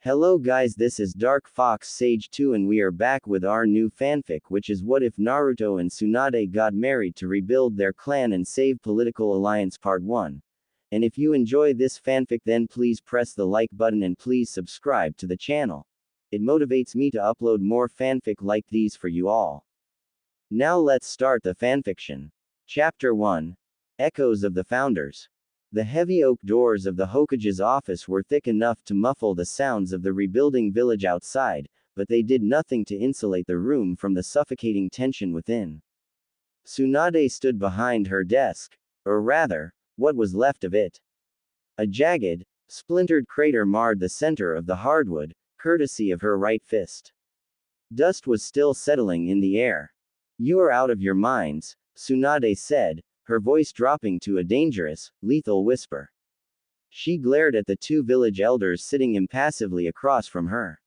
Hello guys, this is Dark Fox Sage 2 and we are back with our new fanfic, which is What If Naruto and Tsunade Got Married to Rebuild Their Clan and Save Political Alliance Part 1. And if you enjoy this fanfic, then please press the like button and please subscribe to the channel. It motivates me to upload more fanfic like these for you all. Now let's start the fanfiction. Chapter 1. Echoes of the Founders. The heavy oak doors of the Hokage's office were thick enough to muffle the sounds of the rebuilding village outside, but they did nothing to insulate the room from the suffocating tension within. Tsunade stood behind her desk, or rather, what was left of it. A jagged, splintered crater marred the center of the hardwood, courtesy of her right fist. Dust was still settling in the air. "You are out of your minds," Tsunade said, her voice dropping to a dangerous, lethal whisper. She glared at the two village elders sitting impassively across from her.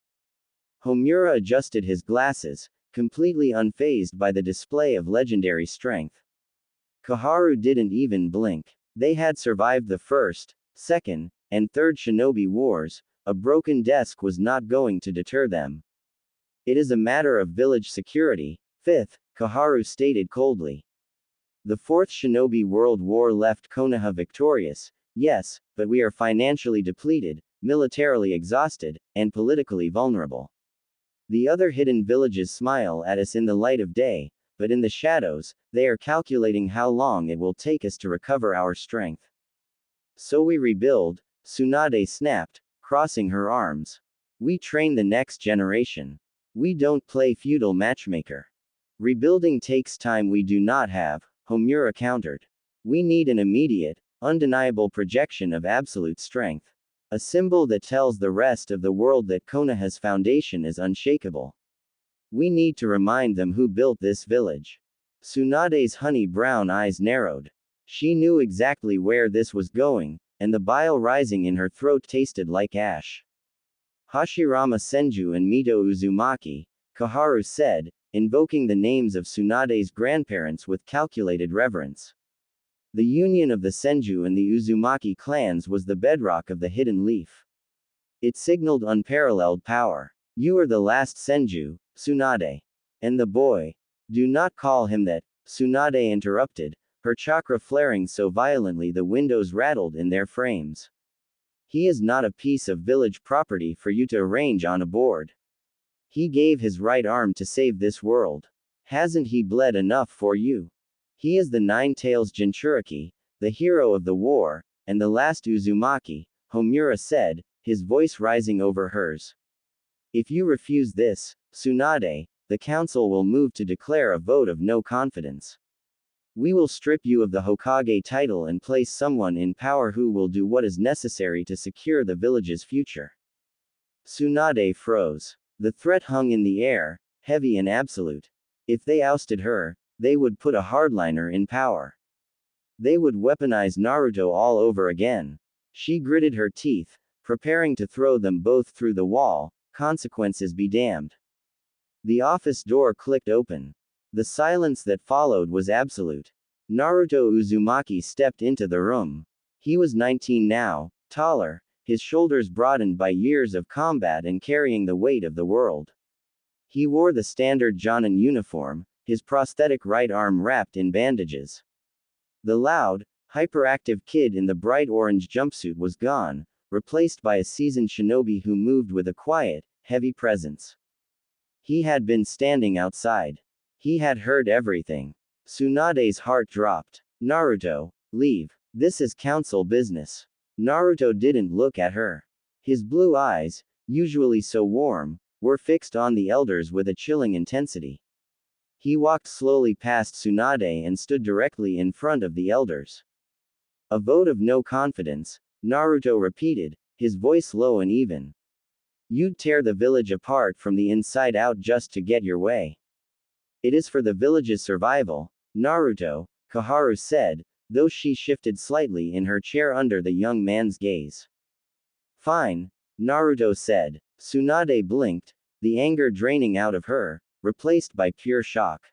Homura adjusted his glasses, completely unfazed by the display of legendary strength. Koharu didn't even blink. They had survived the first, second, and third shinobi wars. A broken desk was not going to deter them. "It is a matter of village security." Fifth, Koharu stated coldly. "The Fourth Shinobi World War left Konoha victorious, yes, but we are financially depleted, militarily exhausted, and politically vulnerable. The other hidden villages smile at us in the light of day, but in the shadows, they are calculating how long it will take us to recover our strength. So we rebuild," Tsunade snapped, crossing her arms. "We train the next generation. We don't play feudal matchmaker. Rebuilding takes time we do not have," Homura countered. "We need an immediate, undeniable projection of absolute strength. A symbol that tells the rest of the world that Konoha's foundation is unshakable. We need to remind them who built this village." Tsunade's honey-brown eyes narrowed. She knew exactly where this was going, and the bile rising in her throat tasted like ash. "Hashirama Senju and Mito Uzumaki," Koharu said, invoking the names of Tsunade's grandparents with calculated reverence. The union of the Senju and the Uzumaki clans was the bedrock of the Hidden Leaf. It signaled unparalleled power. "You are the last Senju, Tsunade. And the boy." "Do not call him that," Tsunade interrupted, her chakra flaring so violently the windows rattled in their frames. "He is not a piece of village property for you to arrange on a board. He gave his right arm to save this world. Hasn't he bled enough for you? He is the Nine-Tails Jinchuriki, the hero of the war, and the last Uzumaki," Homura said, his voice rising over hers. "If you refuse this, Tsunade, the council will move to declare a vote of no confidence. We will strip you of the Hokage title and place someone in power who will do what is necessary to secure the village's future." Tsunade froze. The threat hung in the air, heavy and absolute. If they ousted her, they would put a hardliner in power. They would weaponize Naruto all over again. She gritted her teeth, preparing to throw them both through the wall, consequences be damned. The office door clicked open. The silence that followed was absolute. Naruto Uzumaki stepped into the room. He was 19 now, taller, his shoulders broadened by years of combat and carrying the weight of the world. He wore the standard Jonin uniform, his prosthetic right arm wrapped in bandages. The loud, hyperactive kid in the bright orange jumpsuit was gone, replaced by a seasoned shinobi who moved with a quiet, heavy presence. He had been standing outside. He had heard everything. Tsunade's heart dropped. "Naruto, leave. This is council business." Naruto didn't look at her. His blue eyes, usually so warm, were fixed on the elders with a chilling intensity. He walked slowly past Tsunade and stood directly in front of the elders. "A vote of no confidence," Naruto repeated, his voice low and even. "You'd tear the village apart from the inside out just to get your way." "It is for the village's survival, Naruto," Koharu said, though she shifted slightly in her chair under the young man's gaze. "Fine," Naruto said. Tsunade blinked, the anger draining out of her, replaced by pure shock.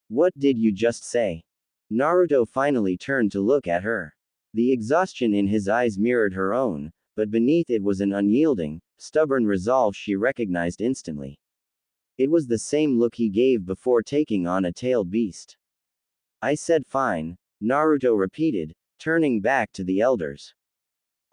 "What did you just say?" Naruto finally turned to look at her. The exhaustion in his eyes mirrored her own, but beneath it was an unyielding, stubborn resolve she recognized instantly. It was the same look he gave before taking on a tailed beast. I said fine, Naruto repeated, turning back to the elders.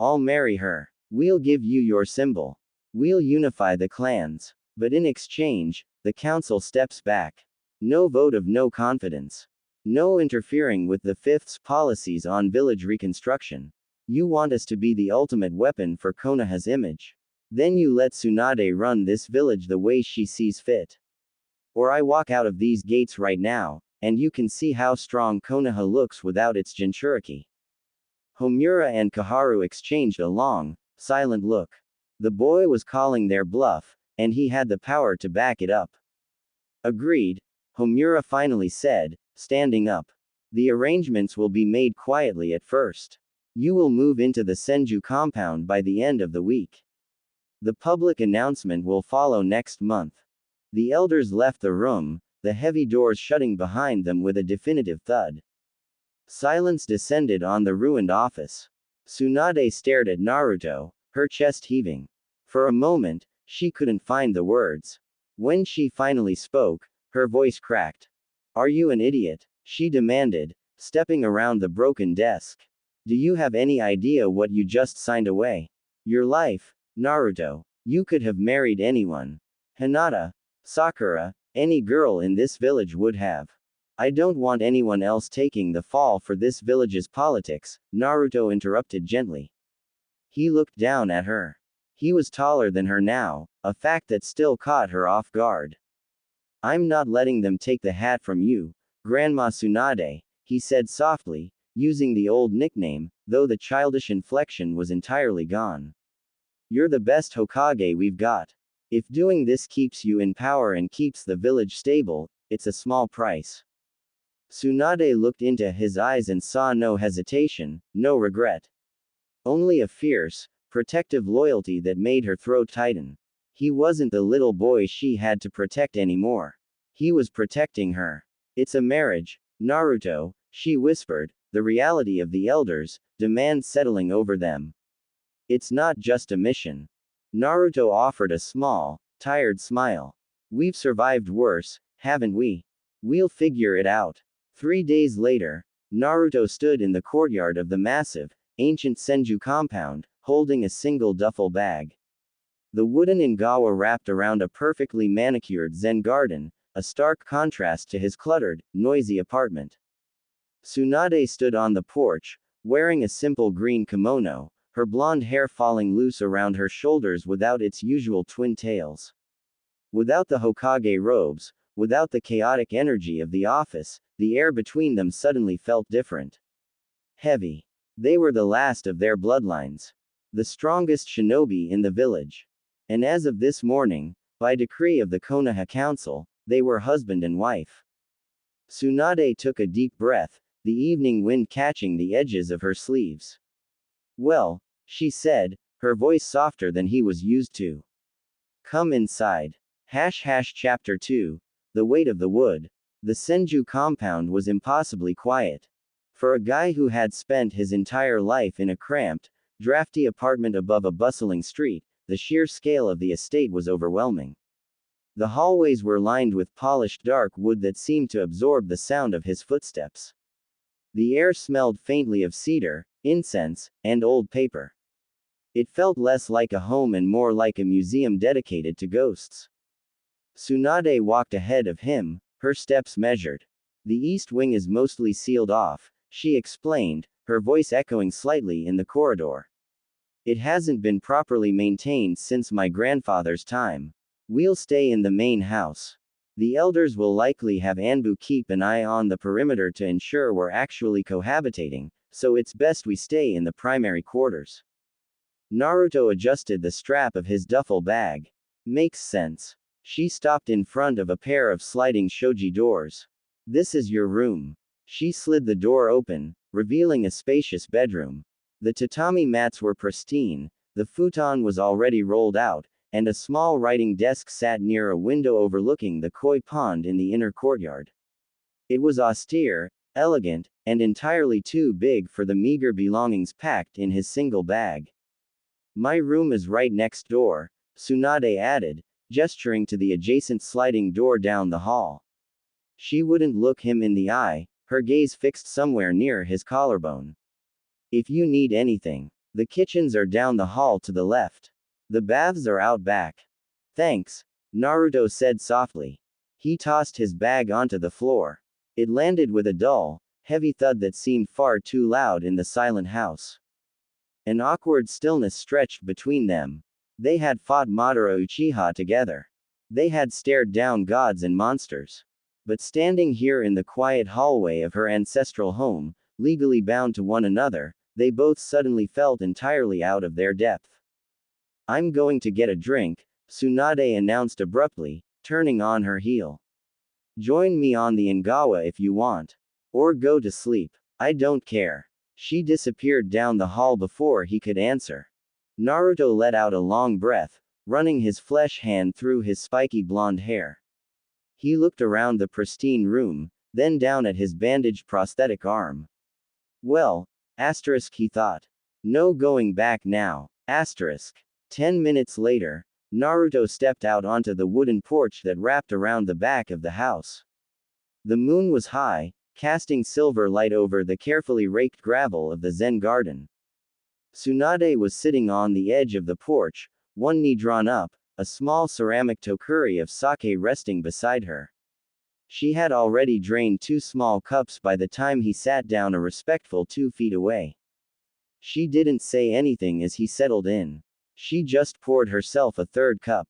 I'll marry her. We'll give you your symbol. We'll unify the clans. But in exchange, the council steps back. No vote of no confidence. No interfering with the Fifth's policies on village reconstruction. You want us to be the ultimate weapon for Konoha's image. Then you let Tsunade run this village the way she sees fit. Or I walk out of these gates right now, and you can see how strong Konoha looks without its Jinchuriki. Homura and Kaharu exchanged a long, silent look. The boy was calling their bluff, and he had the power to back it up. Agreed, Homura finally said, standing up. The arrangements will be made quietly at first. You will move into the Senju compound by the end of the week. The public announcement will follow next month. The elders left the room, the heavy doors shutting behind them with a definitive thud. Silence descended on the ruined office. Tsunade stared at Naruto, her chest heaving. For a moment, she couldn't find the words. When she finally spoke, her voice cracked. Are you an idiot? She demanded, stepping around the broken desk. Do you have any idea what you just signed away? Your life, Naruto. You could have married anyone. Hinata, Sakura, any girl in this village would have. I don't want anyone else taking the fall for this village's politics, Naruto interrupted gently. He looked down at her. He was taller than her now, a fact that still caught her off guard. I'm not letting them take the hat from you, Grandma Tsunade, he said softly, using the old nickname, though the childish inflection was entirely gone. You're the best Hokage we've got. If doing this keeps you in power and keeps the village stable, it's a small price. Tsunade looked into his eyes and saw no hesitation, no regret. Only a fierce, protective loyalty that made her throat tighten. He wasn't the little boy she had to protect anymore. He was protecting her. It's a marriage, Naruto, she whispered, the reality of the elders, demand settling over them. It's not just a mission. Naruto offered a small, tired smile. We've survived worse, haven't we? We'll figure it out. 3 days later, Naruto stood in the courtyard of the massive, ancient Senju compound, holding a single duffel bag. The wooden ingawa wrapped around a perfectly manicured Zen garden, a stark contrast to his cluttered, noisy apartment. Tsunade stood on the porch, wearing a simple green kimono, her blonde hair falling loose around her shoulders without its usual twin tails. Without the Hokage robes, without the chaotic energy of the office, the air between them suddenly felt different. Heavy. They were the last of their bloodlines. The strongest shinobi in the village. And as of this morning, by decree of the Konoha Council, they were husband and wife. Tsunade took a deep breath, the evening wind catching the edges of her sleeves. Well, she said, her voice softer than he was used to. Come inside. Chapter 2. The weight of the wood. The Senju compound was impossibly quiet. For a guy who had spent his entire life in a cramped, drafty apartment above a bustling street, the sheer scale of the estate was overwhelming. The hallways were lined with polished dark wood that seemed to absorb the sound of his footsteps. The air smelled faintly of cedar, incense, and old paper. It felt less like a home and more like a museum dedicated to ghosts. Tsunade walked ahead of him, her steps measured. The east wing is mostly sealed off, she explained, her voice echoing slightly in the corridor. It hasn't been properly maintained since my grandfather's time. We'll stay in the main house. The elders will likely have Anbu keep an eye on the perimeter to ensure we're actually cohabitating, so it's best we stay in the primary quarters. Naruto adjusted the strap of his duffel bag. Makes sense. She stopped in front of a pair of sliding shoji doors. This is your room. She slid the door open, revealing a spacious bedroom. The tatami mats were pristine, the futon was already rolled out, and a small writing desk sat near a window overlooking the koi pond in the inner courtyard. It was austere, elegant, and entirely too big for the meager belongings packed in his single bag. My room is right next door, Tsunade added, gesturing to the adjacent sliding door down the hall. She wouldn't look him in the eye, her gaze fixed somewhere near his collarbone. If you need anything, the kitchens are down the hall to the left. The baths are out back. Thanks, Naruto said softly. He tossed his bag onto the floor. It landed with a dull, heavy thud that seemed far too loud in the silent house. An awkward stillness stretched between them. They had fought Madara Uchiha together. They had stared down gods and monsters. But standing here in the quiet hallway of her ancestral home, legally bound to one another, they both suddenly felt entirely out of their depth. I'm going to get a drink, Tsunade announced abruptly, turning on her heel. Join me on the Ingawa if you want. Or go to sleep. I don't care. She disappeared down the hall before he could answer. Naruto let out a long breath, running his flesh hand through his spiky blonde hair. He looked around the pristine room, then down at his bandaged prosthetic arm. Well, he thought. No going back now. 10 minutes later, Naruto stepped out onto the wooden porch that wrapped around the back of the house. The moon was high, casting silver light over the carefully raked gravel of the Zen garden. Tsunade was sitting on the edge of the porch, one knee drawn up, a small ceramic tokuri of sake resting beside her. She had already drained 2 small cups by the time he sat down a respectful 2 feet away. She didn't say anything as he settled in. She just poured herself a 3rd cup.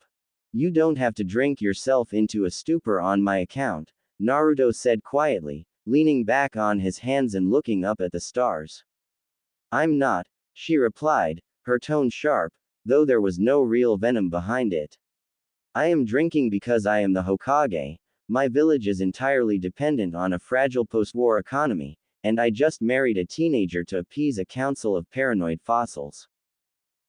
You don't have to drink yourself into a stupor on my account, Naruto said quietly, leaning back on his hands and looking up at the stars. I'm not, she replied, her tone sharp, though there was no real venom behind it. I am drinking because I am the Hokage. My village is entirely dependent on a fragile post-war economy, and I just married a teenager to appease a council of paranoid fossils.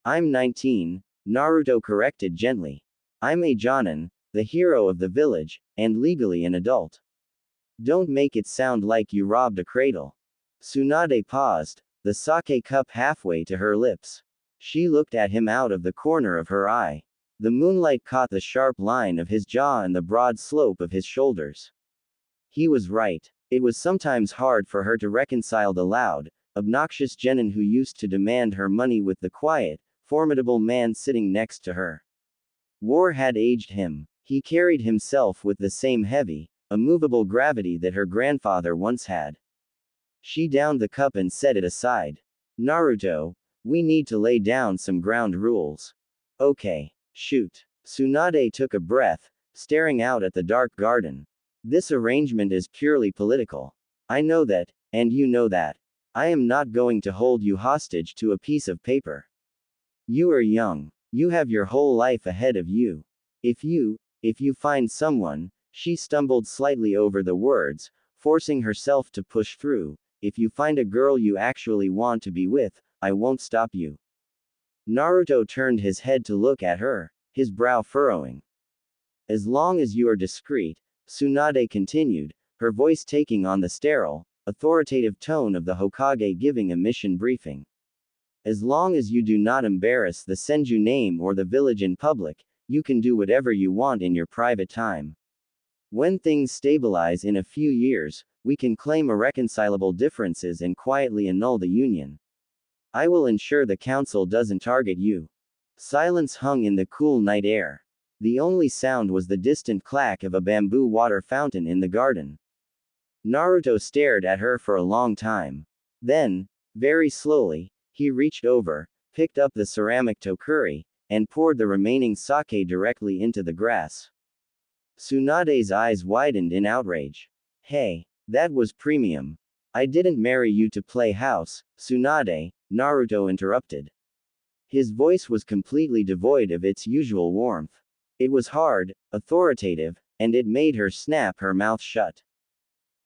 I'm 19, Naruto corrected gently. I'm a Jonin, the hero of the village, and legally an adult. Don't make it sound like you robbed a cradle. Tsunade paused, the sake cup halfway to her lips. She looked at him out of the corner of her eye. The moonlight caught the sharp line of his jaw and the broad slope of his shoulders. He was right. It was sometimes hard for her to reconcile the loud, obnoxious genin who used to demand her money with the quiet, formidable man sitting next to her. War had aged him. He carried himself with the same heavy, immovable gravity that her grandfather once had. She downed the cup and set it aside. Naruto, we need to lay down some ground rules. Okay. Shoot. Tsunade took a breath, staring out at the dark garden. This arrangement is purely political. I know that, and you know that. I am not going to hold you hostage to a piece of paper. You are young. You have your whole life ahead of you. If you find someone, she stumbled slightly over the words, forcing herself to push through. If you find a girl you actually want to be with, I won't stop you. Naruto turned his head to look at her, his brow furrowing. As long as you are discreet, Tsunade continued, her voice taking on the sterile, authoritative tone of the Hokage giving a mission briefing. As long as you do not embarrass the Senju name or the village in public, you can do whatever you want in your private time. When things stabilize in a few years, we can claim irreconcilable differences and quietly annul the union. I will ensure the council doesn't target you. Silence hung in the cool night air. The only sound was the distant clack of a bamboo water fountain in the garden. Naruto stared at her for a long time. Then, very slowly, he reached over, picked up the ceramic tokuri, and poured the remaining sake directly into the grass. Tsunade's eyes widened in outrage. Hey, that was premium. I didn't marry you to play house, Tsunade, Naruto interrupted. His voice was completely devoid of its usual warmth. It was hard, authoritative, and it made her snap her mouth shut.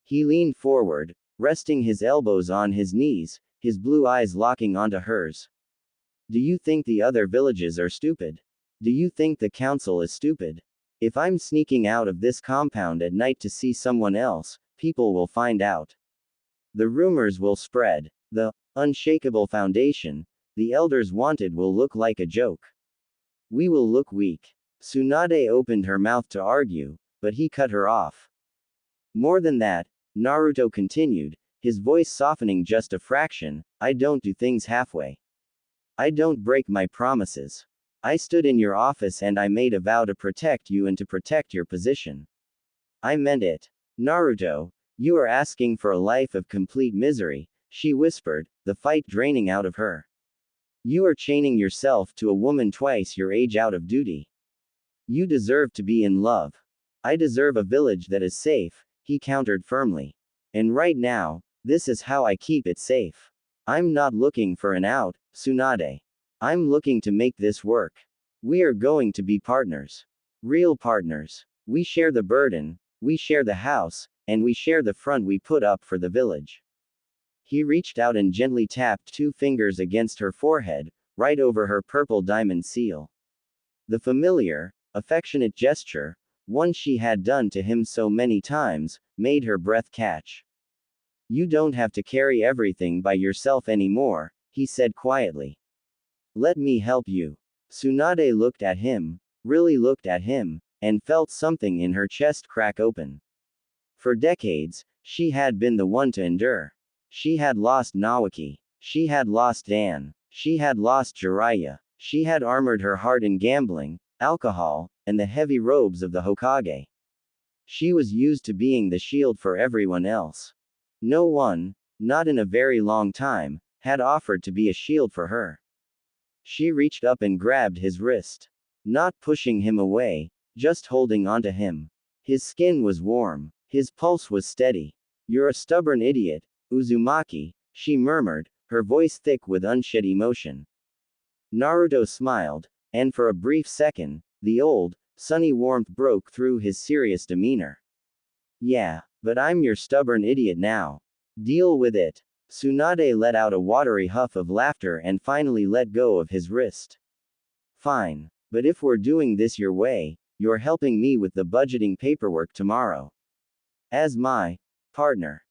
He leaned forward, resting his elbows on his knees, his blue eyes locking onto hers. Do you think the other villages are stupid? Do you think the council is stupid? If I'm sneaking out of this compound at night to see someone else, people will find out. The rumors will spread. The unshakable foundation, the elders wanted will look like a joke. We will look weak. Tsunade opened her mouth to argue, but he cut her off. More than that, Naruto continued, his voice softening just a fraction, I don't do things halfway. I don't break my promises. I stood in your office and I made a vow to protect you and to protect your position. I meant it. Naruto, you are asking for a life of complete misery, she whispered, the fight draining out of her. You are chaining yourself to a woman twice your age out of duty. You deserve to be in love. I deserve a village that is safe, he countered firmly. And right now, this is how I keep it safe. I'm not looking for an out, Tsunade. I'm looking to make this work. We are going to be partners. Real partners. We share the burden, we share the house, and we share the front we put up for the village. He reached out and gently tapped 2 fingers against her forehead, right over her purple diamond seal. The familiar, affectionate gesture, one she had done to him so many times, made her breath catch. You don't have to carry everything by yourself anymore, he said quietly. Let me help you. Tsunade looked at him, really looked at him, and felt something in her chest crack open. For decades, she had been the one to endure. She had lost Nawaki. She had lost Dan. She had lost Jiraiya. She had armored her heart in gambling, alcohol, and the heavy robes of the Hokage. She was used to being the shield for everyone else. No one, not in a very long time, had offered to be a shield for her. She reached up and grabbed his wrist. Not pushing him away, just holding onto him. His skin was warm. His pulse was steady. You're a stubborn idiot, Uzumaki, she murmured, her voice thick with unshed emotion. Naruto smiled, and for a brief second, the old, sunny warmth broke through his serious demeanor. Yeah, but I'm your stubborn idiot now. Deal with it. Tsunade let out a watery huff of laughter and finally let go of his wrist. Fine. But if we're doing this your way, you're helping me with the budgeting paperwork tomorrow. As my partner.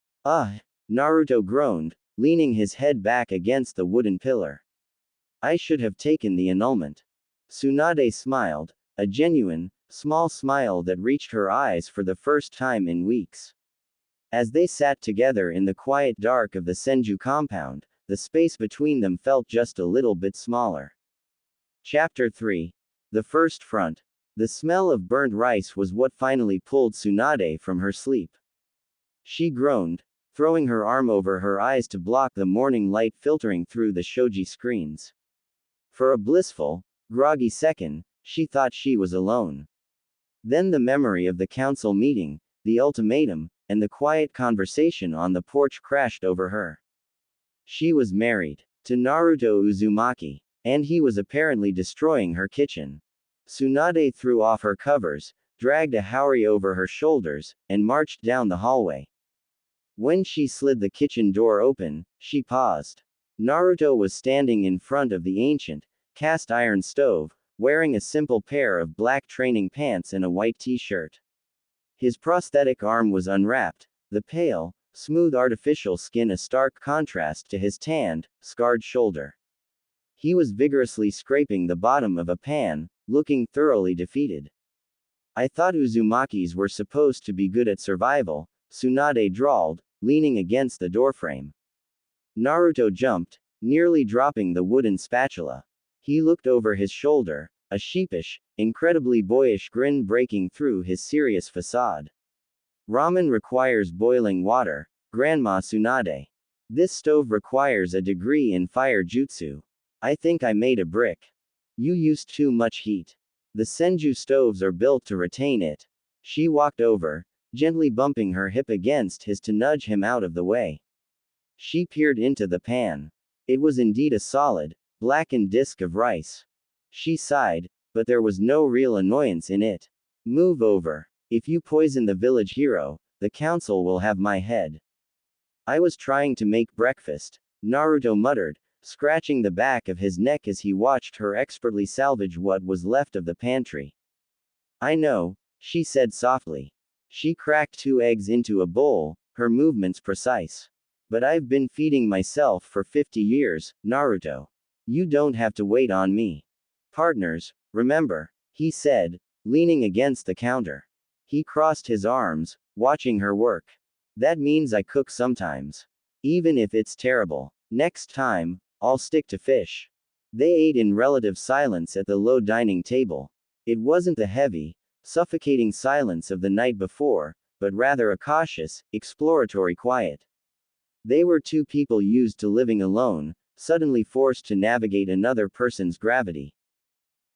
Naruto groaned, leaning his head back against the wooden pillar. I should have taken the annulment. Tsunade smiled, a genuine, small smile that reached her eyes for the first time in weeks. As they sat together in the quiet dark of the Senju compound, the space between them felt just a little bit smaller. Chapter 3. The First Front. The smell of burnt rice was what finally pulled Tsunade from her sleep. She groaned, throwing her arm over her eyes to block the morning light filtering through the shoji screens. For a blissful, groggy second, she thought she was alone. Then the memory of the council meeting, the ultimatum, and the quiet conversation on the porch crashed over her. She was married to Naruto Uzumaki, and he was apparently destroying her kitchen. Tsunade threw off her covers, dragged a haori over her shoulders, and marched down the hallway. When she slid the kitchen door open, she paused. Naruto was standing in front of the ancient, cast iron stove, wearing a simple pair of black training pants and a white t-shirt. His prosthetic arm was unwrapped, the pale, smooth artificial skin a stark contrast to his tanned, scarred shoulder. He was vigorously scraping the bottom of a pan, looking thoroughly defeated. I thought Uzumakis were supposed to be good at survival, Tsunade drawled, leaning against the doorframe. Naruto jumped, nearly dropping the wooden spatula. He looked over his shoulder, a sheepish, incredibly boyish grin breaking through his serious facade. Ramen requires boiling water, Grandma Tsunade. This stove requires a degree in fire jutsu. I think I made a brick. You used too much heat. The Senju stoves are built to retain it. She walked over, gently bumping her hip against his to nudge him out of the way. She peered into the pan. It was indeed a solid, blackened disk of rice. She sighed, but there was no real annoyance in it. Move over. If you poison the village hero, the council will have my head. I was trying to make breakfast, Naruto muttered, scratching the back of his neck as he watched her expertly salvage what was left of the pantry. I know, she said softly. She cracked 2 eggs into a bowl, her movements precise. But I've been feeding myself for 50 years, Naruto. You don't have to wait on me. Partners, remember, he said, leaning against the counter. He crossed his arms, watching her work. That means I cook sometimes. Even if it's terrible. Next time, I'll stick to fish. They ate in relative silence at the low dining table. It wasn't the heavy, suffocating silence of the night before, but rather a cautious, exploratory quiet. They were two people used to living alone, suddenly forced to navigate another person's gravity.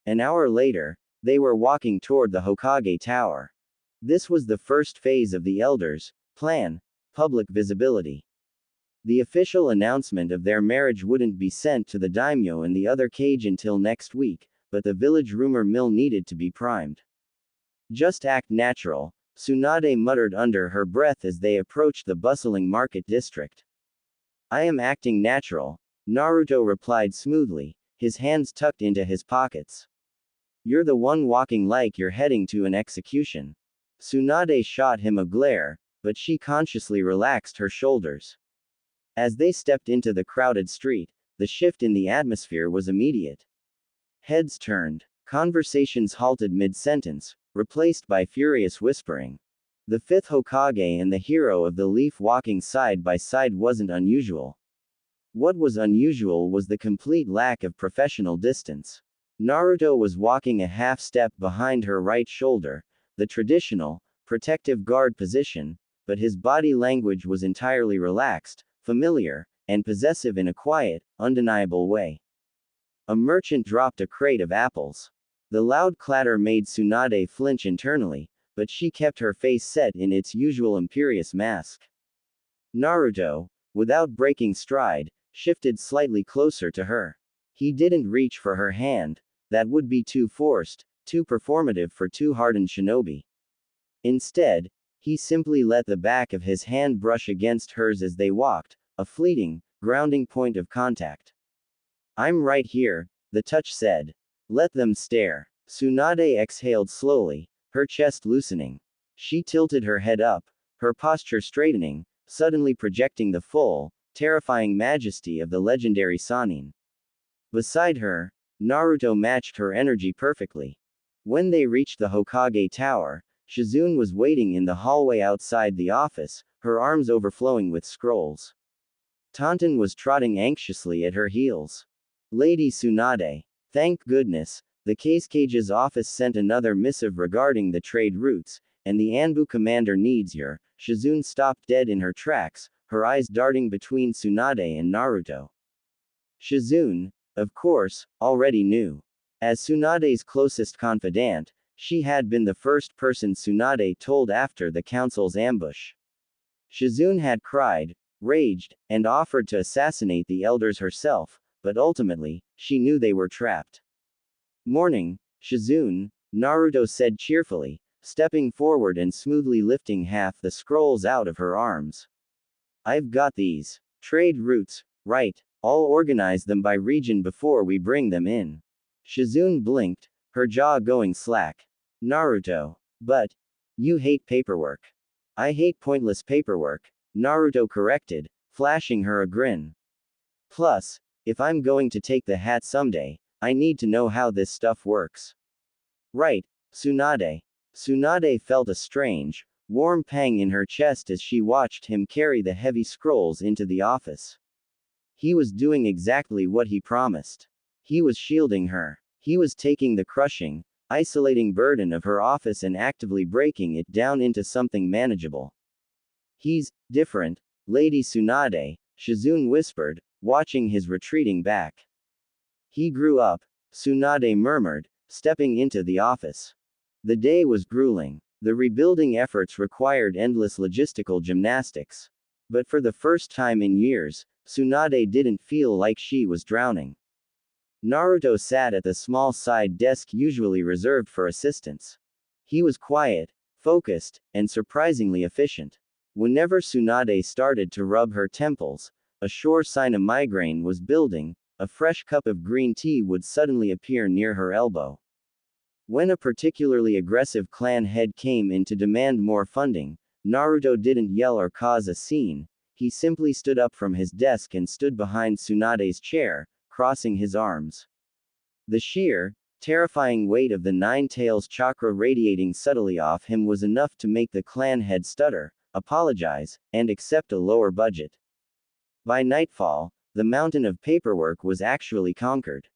An hour later, they were walking toward the Hokage Tower. This was the first phase of the Elders' plan, public visibility. The official announcement of their marriage wouldn't be sent to the daimyo in the other cage until next week, but the village rumor mill needed to be primed. Just act natural, Tsunade muttered under her breath as they approached the bustling market district. I am acting natural, Naruto replied smoothly, his hands tucked into his pockets. You're the one walking like you're heading to an execution. Tsunade shot him a glare, but she consciously relaxed her shoulders. As they stepped into the crowded street, the shift in the atmosphere was immediate. Heads turned. Conversations halted mid-sentence, replaced by furious whispering. The fifth Hokage and the hero of the leaf walking side by side wasn't unusual. What was unusual was the complete lack of professional distance. Naruto was walking a half step behind her right shoulder, the traditional, protective guard position, but his body language was entirely relaxed, familiar, and possessive in a quiet, undeniable way. A merchant dropped a crate of apples. The loud clatter made Tsunade flinch internally, but she kept her face set in its usual imperious mask. Naruto, without breaking stride, shifted slightly closer to her. He didn't reach for her hand, that would be too forced, too performative for too hardened shinobi. Instead, he simply let the back of his hand brush against hers as they walked, a fleeting, grounding point of contact. I'm right here, the touch said. Let them stare. Tsunade exhaled slowly, her chest loosening. She tilted her head up, her posture straightening, suddenly projecting the full, terrifying majesty of the legendary Sannin. Beside her, Naruto matched her energy perfectly. When they reached the Hokage Tower, Shizune was waiting in the hallway outside the office, her arms overflowing with scrolls. Taunton was trotting anxiously at her heels. Lady Tsunade. Thank goodness, the Cage's office sent another missive regarding the trade routes, and the Anbu commander needs your. Shizune stopped dead in her tracks, her eyes darting between Tsunade and Naruto. Shizune, of course, already knew. As Tsunade's closest confidant, she had been the first person Tsunade told after the council's ambush. Shizune had cried, raged, and offered to assassinate the elders herself, but ultimately, she knew they were trapped. Morning, Shizune, Naruto said cheerfully, stepping forward and smoothly lifting half the scrolls out of her arms. I've got these. Trade routes, right, I'll organize them by region before we bring them in. Shizune blinked, her jaw going slack. Naruto. But. You hate paperwork. I hate pointless paperwork, Naruto corrected, flashing her a grin. Plus, if I'm going to take the hat someday, I need to know how this stuff works. Right, Tsunade. Tsunade felt a strange, warm pang in her chest as she watched him carry the heavy scrolls into the office. He was doing exactly what he promised. He was shielding her. He was taking the crushing, isolating burden of her office and actively breaking it down into something manageable. He's different, Lady Tsunade, Shizune whispered, watching his retreating back. He grew up, Tsunade murmured, stepping into the office. The day was grueling. The rebuilding efforts required endless logistical gymnastics. But for the first time in years, Tsunade didn't feel like she was drowning. Naruto sat at the small side desk usually reserved for assistants. He was quiet, focused, and surprisingly efficient. Whenever Tsunade started to rub her temples, a sure sign a migraine was building, a fresh cup of green tea would suddenly appear near her elbow. When a particularly aggressive clan head came in to demand more funding, Naruto didn't yell or cause a scene, he simply stood up from his desk and stood behind Tsunade's chair, crossing his arms. The sheer, terrifying weight of the nine tails chakra radiating subtly off him was enough to make the clan head stutter, apologize, and accept a lower budget. By nightfall, the mountain of paperwork was actually conquered.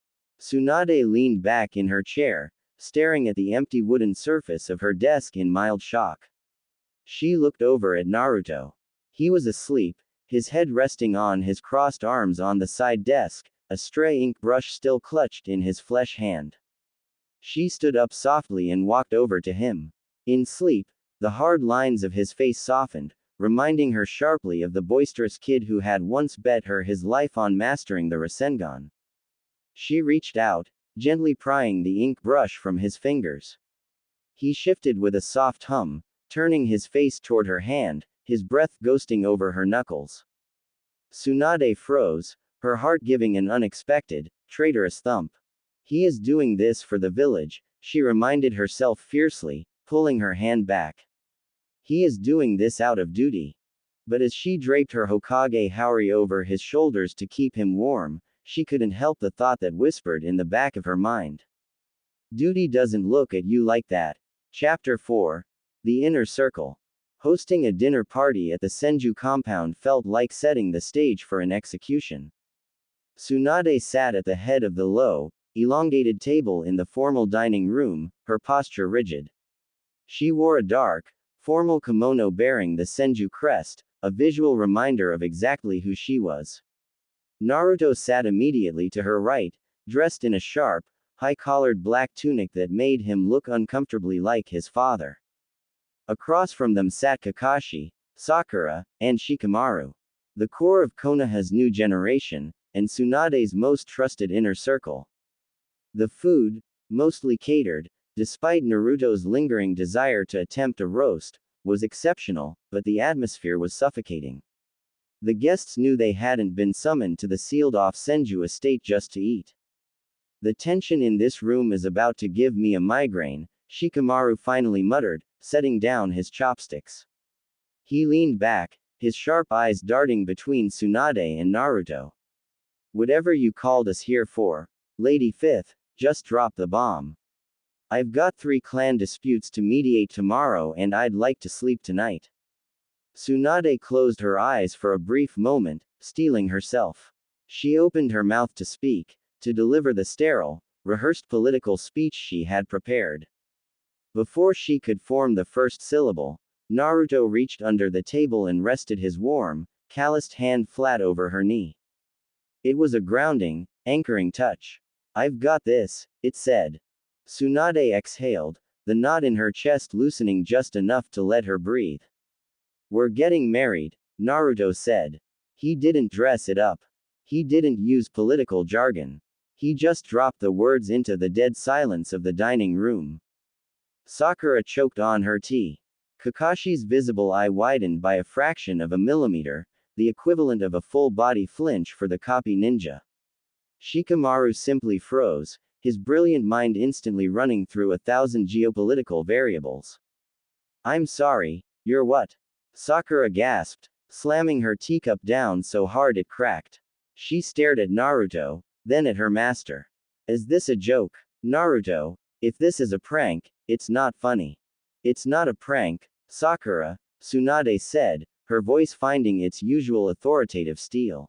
Tsunade leaned back in her chair, staring at the empty wooden surface of her desk in mild shock. She looked over at Naruto. He was asleep, his head resting on his crossed arms on the side desk, a stray ink brush still clutched in his flesh hand. She stood up softly and walked over to him. In sleep, the hard lines of his face softened, reminding her sharply of the boisterous kid who had once bet her his life on mastering the Rasengan. She reached out, gently prying the ink brush from his fingers. He shifted with a soft hum, turning his face toward her hand, his breath ghosting over her knuckles. Tsunade froze, her heart giving an unexpected, traitorous thump. He is doing this for the village, she reminded herself fiercely, pulling her hand back. He is doing this out of duty. But as she draped her Hokage Haori over his shoulders to keep him warm, she couldn't help the thought that whispered in the back of her mind. Duty doesn't look at you like that. Chapter 4. The Inner Circle. Hosting a dinner party at the Senju compound felt like setting the stage for an execution. Tsunade sat at the head of the low, elongated table in the formal dining room, her posture rigid. She wore a dark, formal kimono bearing the Senju crest, a visual reminder of exactly who she was. Naruto sat immediately to her right, dressed in a sharp, high-collared black tunic that made him look uncomfortably like his father. Across from them sat Kakashi, Sakura, and Shikamaru. The core of Konoha's new generation, and Tsunade's most trusted inner circle. The food, mostly catered, despite Naruto's lingering desire to attempt a roast, was exceptional, but the atmosphere was suffocating. The guests knew they hadn't been summoned to the sealed-off Senju estate just to eat. The tension in this room is about to give me a migraine, Shikamaru finally muttered, setting down his chopsticks. He leaned back, his sharp eyes darting between Tsunade and Naruto. Whatever you called us here for, Lady Fifth, just drop the bomb. I've got 3 clan disputes to mediate tomorrow and I'd like to sleep tonight. Tsunade closed her eyes for a brief moment, steeling herself. She opened her mouth to speak, to deliver the sterile, rehearsed political speech she had prepared. Before she could form the first syllable, Naruto reached under the table and rested his warm, calloused hand flat over her knee. It was a grounding, anchoring touch. I've got this, it said. Tsunade exhaled, the knot in her chest loosening just enough to let her breathe. We're getting married, Naruto said. He didn't dress it up. He didn't use political jargon. He just dropped the words into the dead silence of the dining room. Sakura choked on her tea. Kakashi's visible eye widened by a fraction of a millimeter, the equivalent of a full-body flinch for the copy ninja. Shikamaru simply froze, his brilliant mind instantly running through 1,000 geopolitical variables. I'm sorry, you're what? Sakura gasped, slamming her teacup down so hard it cracked. She stared at Naruto, then at her master. Is this a joke? Naruto, if this is a prank, it's not funny. It's not a prank, Sakura, Tsunade said, her voice finding its usual authoritative steel.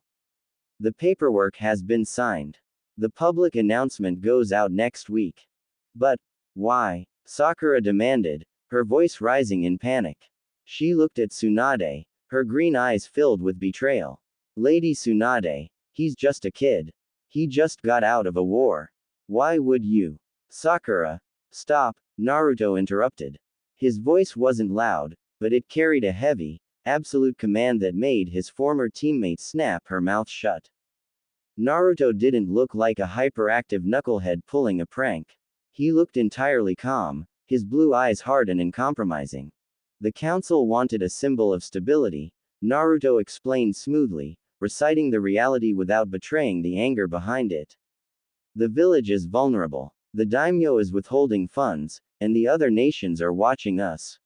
The paperwork has been signed. The public announcement goes out next week. But, why? Sakura demanded, her voice rising in panic. She looked at Tsunade, her green eyes filled with betrayal. Lady Tsunade, he's just a kid. He just got out of a war. Why would you? Sakura. Stop, Naruto interrupted. His voice wasn't loud, but it carried a heavy, absolute command that made his former teammate snap her mouth shut. Naruto didn't look like a hyperactive knucklehead pulling a prank. He looked entirely calm, his blue eyes hard and uncompromising. The council wanted a symbol of stability, Naruto explained smoothly, reciting the reality without betraying the anger behind it. The village is vulnerable. The daimyo is withholding funds, and the other nations are watching us.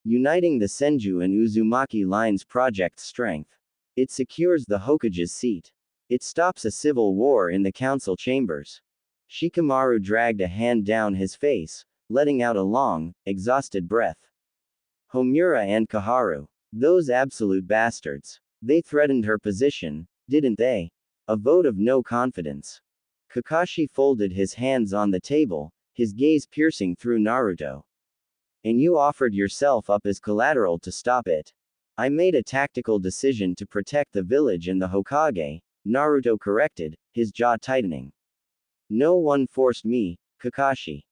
Uniting the Senju and Uzumaki lines project's strength. It secures the Hokage's seat. It stops a civil war in the council chambers. Shikamaru dragged a hand down his face, letting out a long, exhausted breath. Homura and Kaharu. Those absolute bastards. They threatened her position, didn't they? A vote of no confidence. Kakashi folded his hands on the table, his gaze piercing through Naruto. And you offered yourself up as collateral to stop it. I made a tactical decision to protect the village and the Hokage, Naruto corrected, his jaw tightening. No one forced me, Kakashi.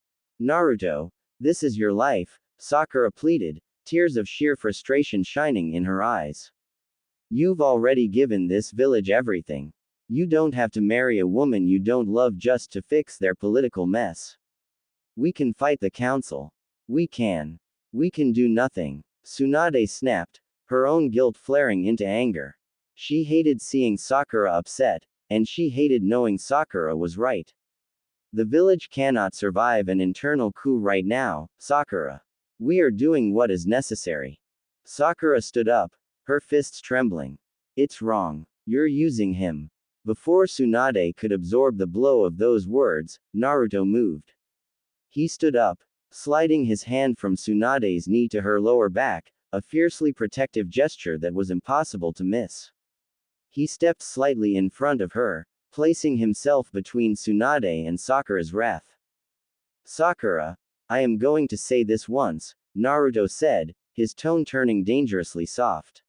Naruto, this is your life, Sakura pleaded, tears of sheer frustration shining in her eyes. You've already given this village everything. You don't have to marry a woman you don't love just to fix their political mess. We can fight the council. We can. We can do nothing. Tsunade snapped, her own guilt flaring into anger. She hated seeing Sakura upset, and she hated knowing Sakura was right. The village cannot survive an internal coup right now, Sakura. We are doing what is necessary. Sakura stood up, her fists trembling. It's wrong. You're using him. Before Tsunade could absorb the blow of those words, Naruto moved. He stood up, sliding his hand from Tsunade's knee to her lower back, a fiercely protective gesture that was impossible to miss. He stepped slightly in front of her, placing himself between Tsunade and Sakura's wrath. Sakura, I am going to say this once, Naruto said, his tone turning dangerously soft.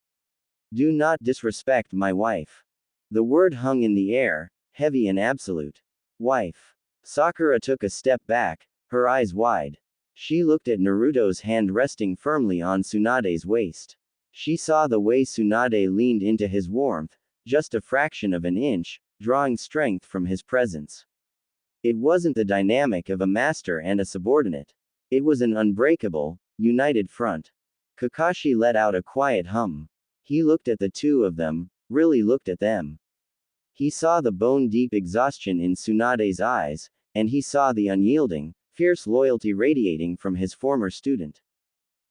Do not disrespect my wife. The word hung in the air, heavy and absolute. Wife. Sakura took a step back, her eyes wide. She looked at Naruto's hand resting firmly on Tsunade's waist. She saw the way Tsunade leaned into his warmth, just a fraction of an inch, drawing strength from his presence. It wasn't the dynamic of a master and a subordinate. It was an unbreakable, united front. Kakashi let out a quiet hum. He looked at the two of them, really looked at them. He saw the bone-deep exhaustion in Tsunade's eyes, and he saw the unyielding, fierce loyalty radiating from his former student.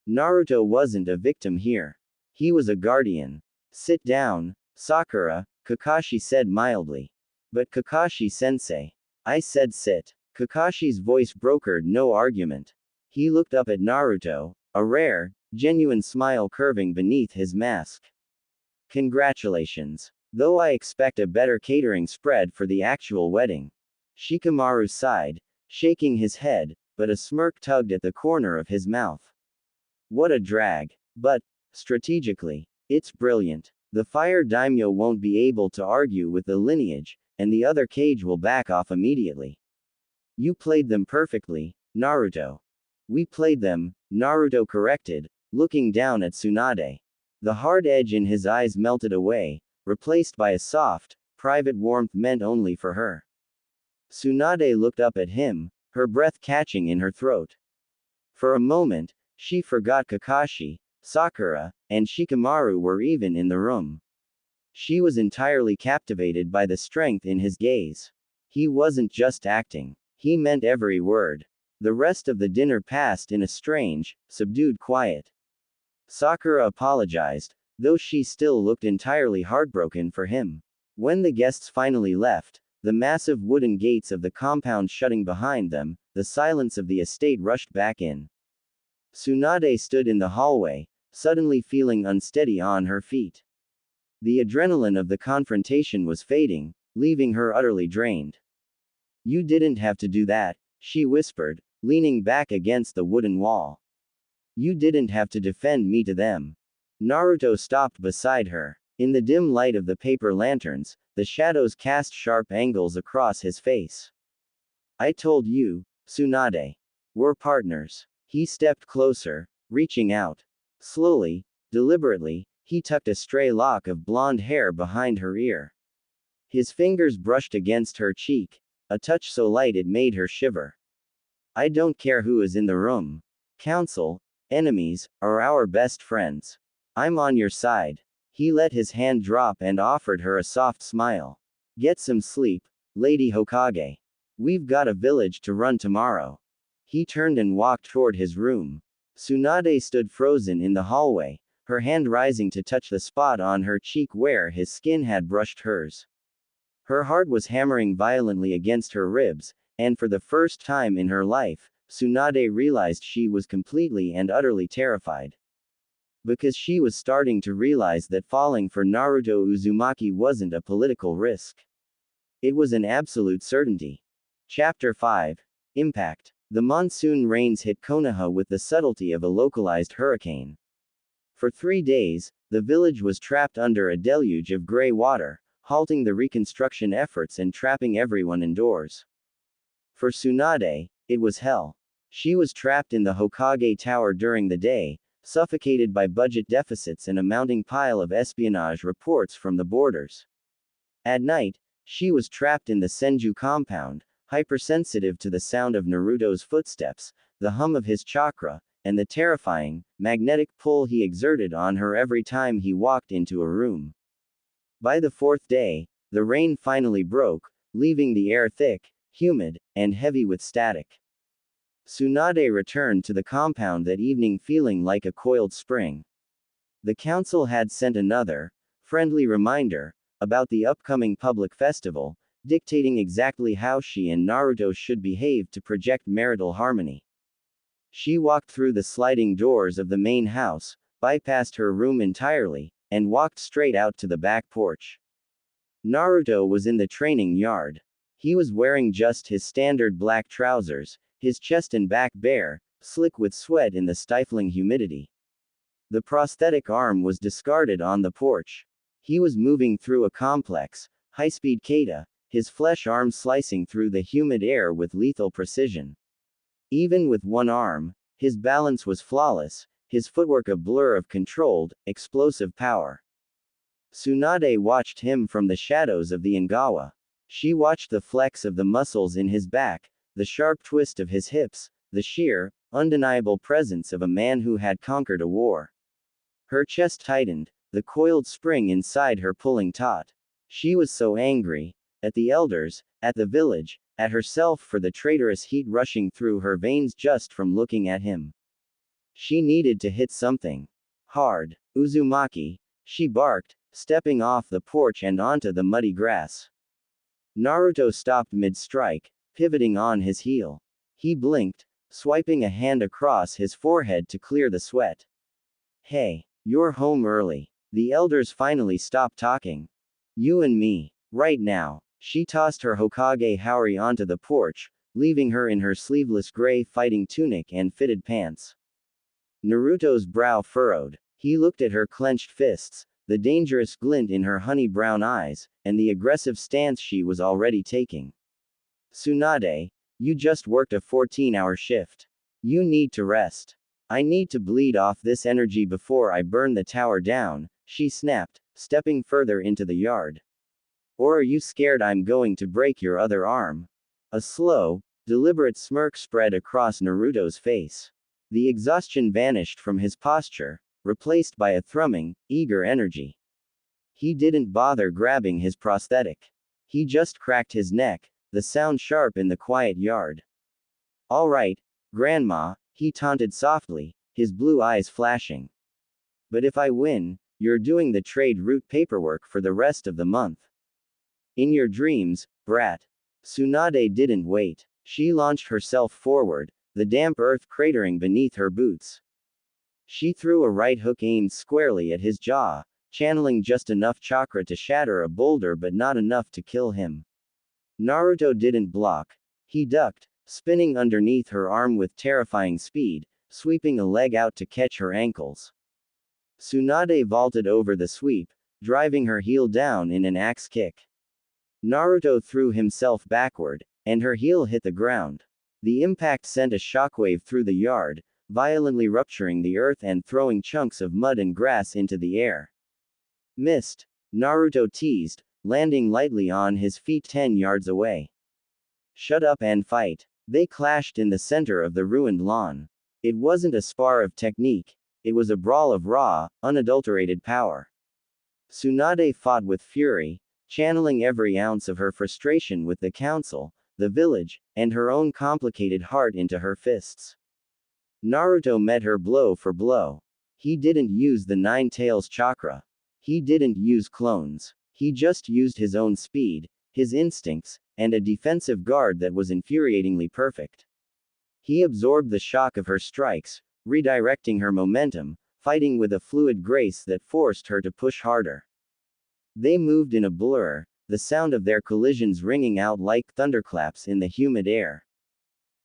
Naruto wasn't a victim here. He was a guardian. Sit down, Sakura, Kakashi said mildly. But Kakashi-sensei. I said sit. Kakashi's voice brokered no argument. He looked up at Naruto, a rare, genuine smile curving beneath his mask. Congratulations. Though I expect a better catering spread for the actual wedding. Shikamaru sighed, shaking his head, but a smirk tugged at the corner of his mouth. What a drag. But, strategically, it's brilliant. The fire daimyo won't be able to argue with the lineage, and the other cage will back off immediately. You played them perfectly, Naruto. We played them, Naruto corrected, looking down at Tsunade. The hard edge in his eyes melted away, replaced by a soft, private warmth meant only for her. Tsunade looked up at him, her breath catching in her throat. For a moment, she forgot Kakashi, Sakura, and Shikamaru were even in the room. She was entirely captivated by the strength in his gaze. He wasn't just acting. He meant every word. The rest of the dinner passed in a strange, subdued quiet. Sakura apologized, though she still looked entirely heartbroken for him. When the guests finally left, the massive wooden gates of the compound shutting behind them, the silence of the estate rushed back in. Tsunade stood in the hallway, suddenly feeling unsteady on her feet. The adrenaline of the confrontation was fading, leaving her utterly drained. You didn't have to do that, she whispered, leaning back against the wooden wall. You didn't have to defend me to them. Naruto stopped beside her. In the dim light of the paper lanterns, the shadows cast sharp angles across his face. I told you, Tsunade. We're partners. He stepped closer, reaching out. Slowly, deliberately, he tucked a stray lock of blonde hair behind her ear. His fingers brushed against her cheek, a touch so light it made her shiver. I don't care who is in the room. Council, enemies, or our best friends. I'm on your side. He let his hand drop and offered her a soft smile. Get some sleep, Lady Hokage. We've got a village to run tomorrow. He turned and walked toward his room. Tsunade stood frozen in the hallway, her hand rising to touch the spot on her cheek where his skin had brushed hers. Her heart was hammering violently against her ribs, and for the first time in her life, Tsunade realized she was completely and utterly terrified. Because she was starting to realize that falling for Naruto Uzumaki wasn't a political risk. It was an absolute certainty. Chapter 5. Impact. The monsoon rains hit Konoha with the subtlety of a localized hurricane. For 3 days, the village was trapped under a deluge of gray water, halting the reconstruction efforts and trapping everyone indoors. For Tsunade, it was hell. She was trapped in the Hokage Tower during the day, suffocated by budget deficits and a mounting pile of espionage reports from the borders. At night, she was trapped in the Senju compound, hypersensitive to the sound of Naruto's footsteps, the hum of his chakra, and the terrifying, magnetic pull he exerted on her every time he walked into a room. By the 4th day, the rain finally broke, leaving the air thick, humid, and heavy with static. Tsunade returned to the compound that evening feeling like a coiled spring. The council had sent another, friendly reminder, about the upcoming public festival, dictating exactly how she and Naruto should behave to project marital harmony. She walked through the sliding doors of the main house, bypassed her room entirely, and walked straight out to the back porch. Naruto was in the training yard. He was wearing just his standard black trousers, his chest and back bare, slick with sweat in the stifling humidity. The prosthetic arm was discarded on the porch. He was moving through a complex, high-speed kata, his flesh arm slicing through the humid air with lethal precision. Even with one arm, his balance was flawless, his footwork a blur of controlled, explosive power. Tsunade watched him from the shadows of the Ingawa. She watched the flex of the muscles in his back, the sharp twist of his hips, the sheer, undeniable presence of a man who had conquered a war. Her chest tightened, the coiled spring inside her pulling taut. She was so angry, at the elders, at the village, at herself for the traitorous heat rushing through her veins just from looking at him. She needed to hit something hard. Uzumaki, she barked, stepping off the porch and onto the muddy grass. Naruto stopped mid-strike, pivoting on his heel. He blinked, swiping a hand across his forehead to clear the sweat. Hey, you're home early. The elders finally stopped talking. You and me. Right now. She tossed her Hokage Haori onto the porch, leaving her in her sleeveless gray fighting tunic and fitted pants. Naruto's brow furrowed. He looked at her clenched fists, the dangerous glint in her honey brown eyes, and the aggressive stance she was already taking. Tsunade, you just worked a 14-hour shift. You need to rest. I need to bleed off this energy before I burn the tower down, she snapped, stepping further into the yard. Or are you scared I'm going to break your other arm? A slow, deliberate smirk spread across Naruto's face. The exhaustion vanished from his posture, replaced by a thrumming, eager energy. He didn't bother grabbing his prosthetic. He just cracked his neck, the sound sharp in the quiet yard. All right, Grandma, he taunted softly, his blue eyes flashing. But if I win, you're doing the trade route paperwork for the rest of the month. In your dreams, brat. Tsunade didn't wait. She launched herself forward, the damp earth cratering beneath her boots. She threw a right hook aimed squarely at his jaw, channeling just enough chakra to shatter a boulder but not enough to kill him. Naruto didn't block. He ducked, spinning underneath her arm with terrifying speed, sweeping a leg out to catch her ankles. Tsunade vaulted over the sweep, driving her heel down in an axe kick. Naruto threw himself backward, and her heel hit the ground. The impact sent a shockwave through the yard, violently rupturing the earth and throwing chunks of mud and grass into the air. Missed, Naruto teased, landing lightly on his feet 10 yards away. Shut up and fight. They clashed in the center of the ruined lawn. It wasn't a spar of technique, it was a brawl of raw, unadulterated power. Tsunade fought with fury, channeling every ounce of her frustration with the council, the village, and her own complicated heart into her fists. Naruto met her blow for blow. He didn't use the Nine Tails chakra. He didn't use clones. He just used his own speed, his instincts, and a defensive guard that was infuriatingly perfect. He absorbed the shock of her strikes, redirecting her momentum, fighting with a fluid grace that forced her to push harder. They moved in a blur, the sound of their collisions ringing out like thunderclaps in the humid air.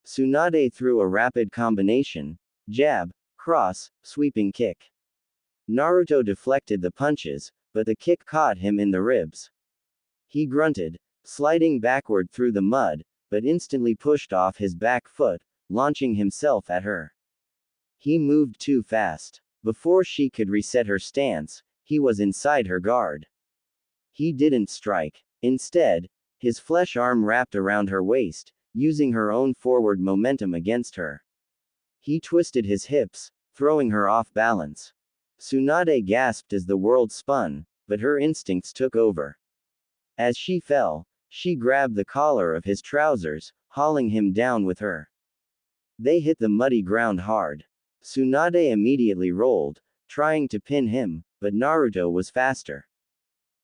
Tsunade threw a rapid combination, jab, cross, sweeping kick. Naruto deflected the punches, but the kick caught him in the ribs. He grunted, sliding backward through the mud, but instantly pushed off his back foot, launching himself at her. He moved too fast. Before she could reset her stance, he was inside her guard. He didn't strike. Instead, his flesh arm wrapped around her waist, using her own forward momentum against her. He twisted his hips, throwing her off balance. Tsunade gasped as the world spun, but her instincts took over. As she fell, she grabbed the collar of his trousers, hauling him down with her. They hit the muddy ground hard. Tsunade immediately rolled, trying to pin him, but Naruto was faster.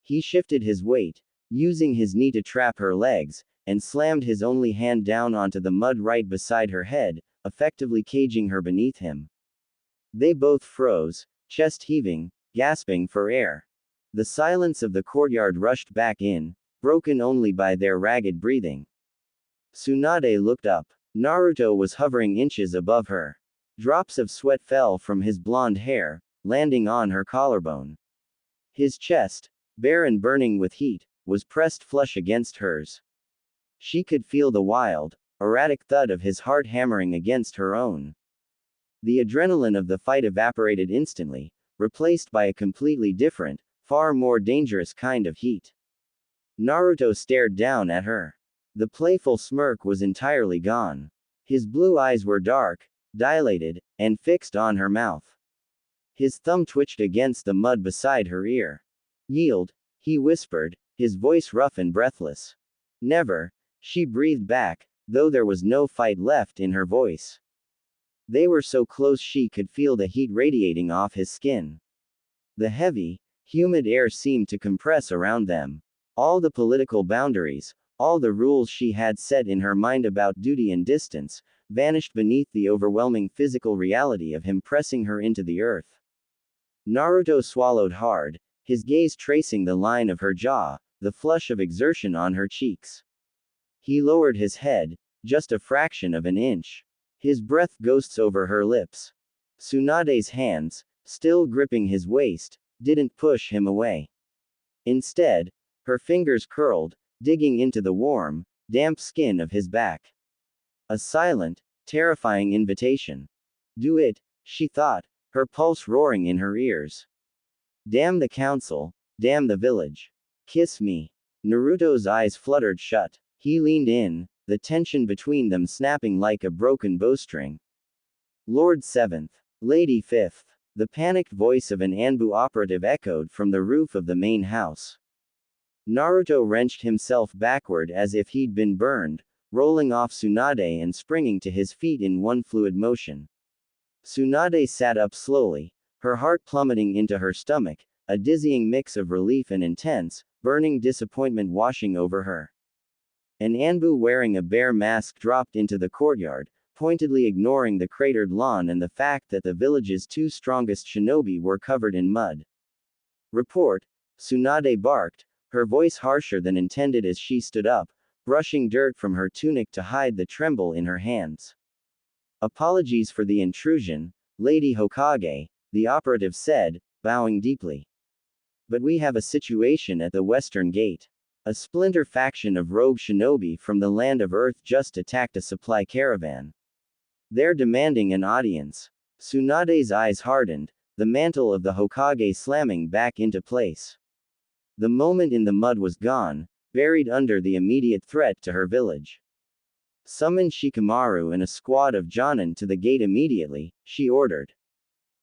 He shifted his weight, using his knee to trap her legs, and slammed his only hand down onto the mud right beside her head, effectively caging her beneath him. They both froze, chest heaving, gasping for air. The silence of the courtyard rushed back in, broken only by their ragged breathing. Tsunade looked up. Naruto was hovering inches above her. Drops of sweat fell from his blonde hair, landing on her collarbone. His chest, bare and burning with heat, was pressed flush against hers. She could feel the wild, erratic thud of his heart hammering against her own. The adrenaline of the fight evaporated instantly, replaced by a completely different, far more dangerous kind of heat. Naruto stared down at her. The playful smirk was entirely gone. His blue eyes were dark, dilated, and fixed on her mouth. His thumb twitched against the mud beside her ear. "Yield," he whispered, his voice rough and breathless. "Never," she breathed back, though there was no fight left in her voice. They were so close she could feel the heat radiating off his skin. The heavy, humid air seemed to compress around them. All the political boundaries, all the rules she had set in her mind about duty and distance, vanished beneath the overwhelming physical reality of him pressing her into the earth. Naruto swallowed hard, his gaze tracing the line of her jaw, the flush of exertion on her cheeks. He lowered his head, just a fraction of an inch. His breath ghosts over her lips. Tsunade's hands, still gripping his waist, didn't push him away. Instead, her fingers curled, digging into the warm, damp skin of his back. A silent, terrifying invitation. "Do it," she thought, her pulse roaring in her ears. "Damn the council, damn the village. Kiss me." Naruto's eyes fluttered shut. He leaned in, the tension between them snapping like a broken bowstring. "Lord 7th. Lady 5th. The panicked voice of an Anbu operative echoed from the roof of the main house. Naruto wrenched himself backward as if he'd been burned, rolling off Tsunade and springing to his feet in one fluid motion. Tsunade sat up slowly, her heart plummeting into her stomach, a dizzying mix of relief and intense, burning disappointment washing over her. An Anbu wearing a bear mask dropped into the courtyard, pointedly ignoring the cratered lawn and the fact that the village's two strongest shinobi were covered in mud. "Report," Tsunade barked, her voice harsher than intended as she stood up, brushing dirt from her tunic to hide the tremble in her hands. "Apologies for the intrusion, Lady Hokage," the operative said, bowing deeply. "But we have a situation at the Western Gate. A splinter faction of rogue shinobi from the land of Earth just attacked a supply caravan. They're demanding an audience." Tsunade's eyes hardened, the mantle of the Hokage slamming back into place. The moment in the mud was gone, buried under the immediate threat to her village. "Summon Shikamaru and a squad of Jonin to the gate immediately," she ordered.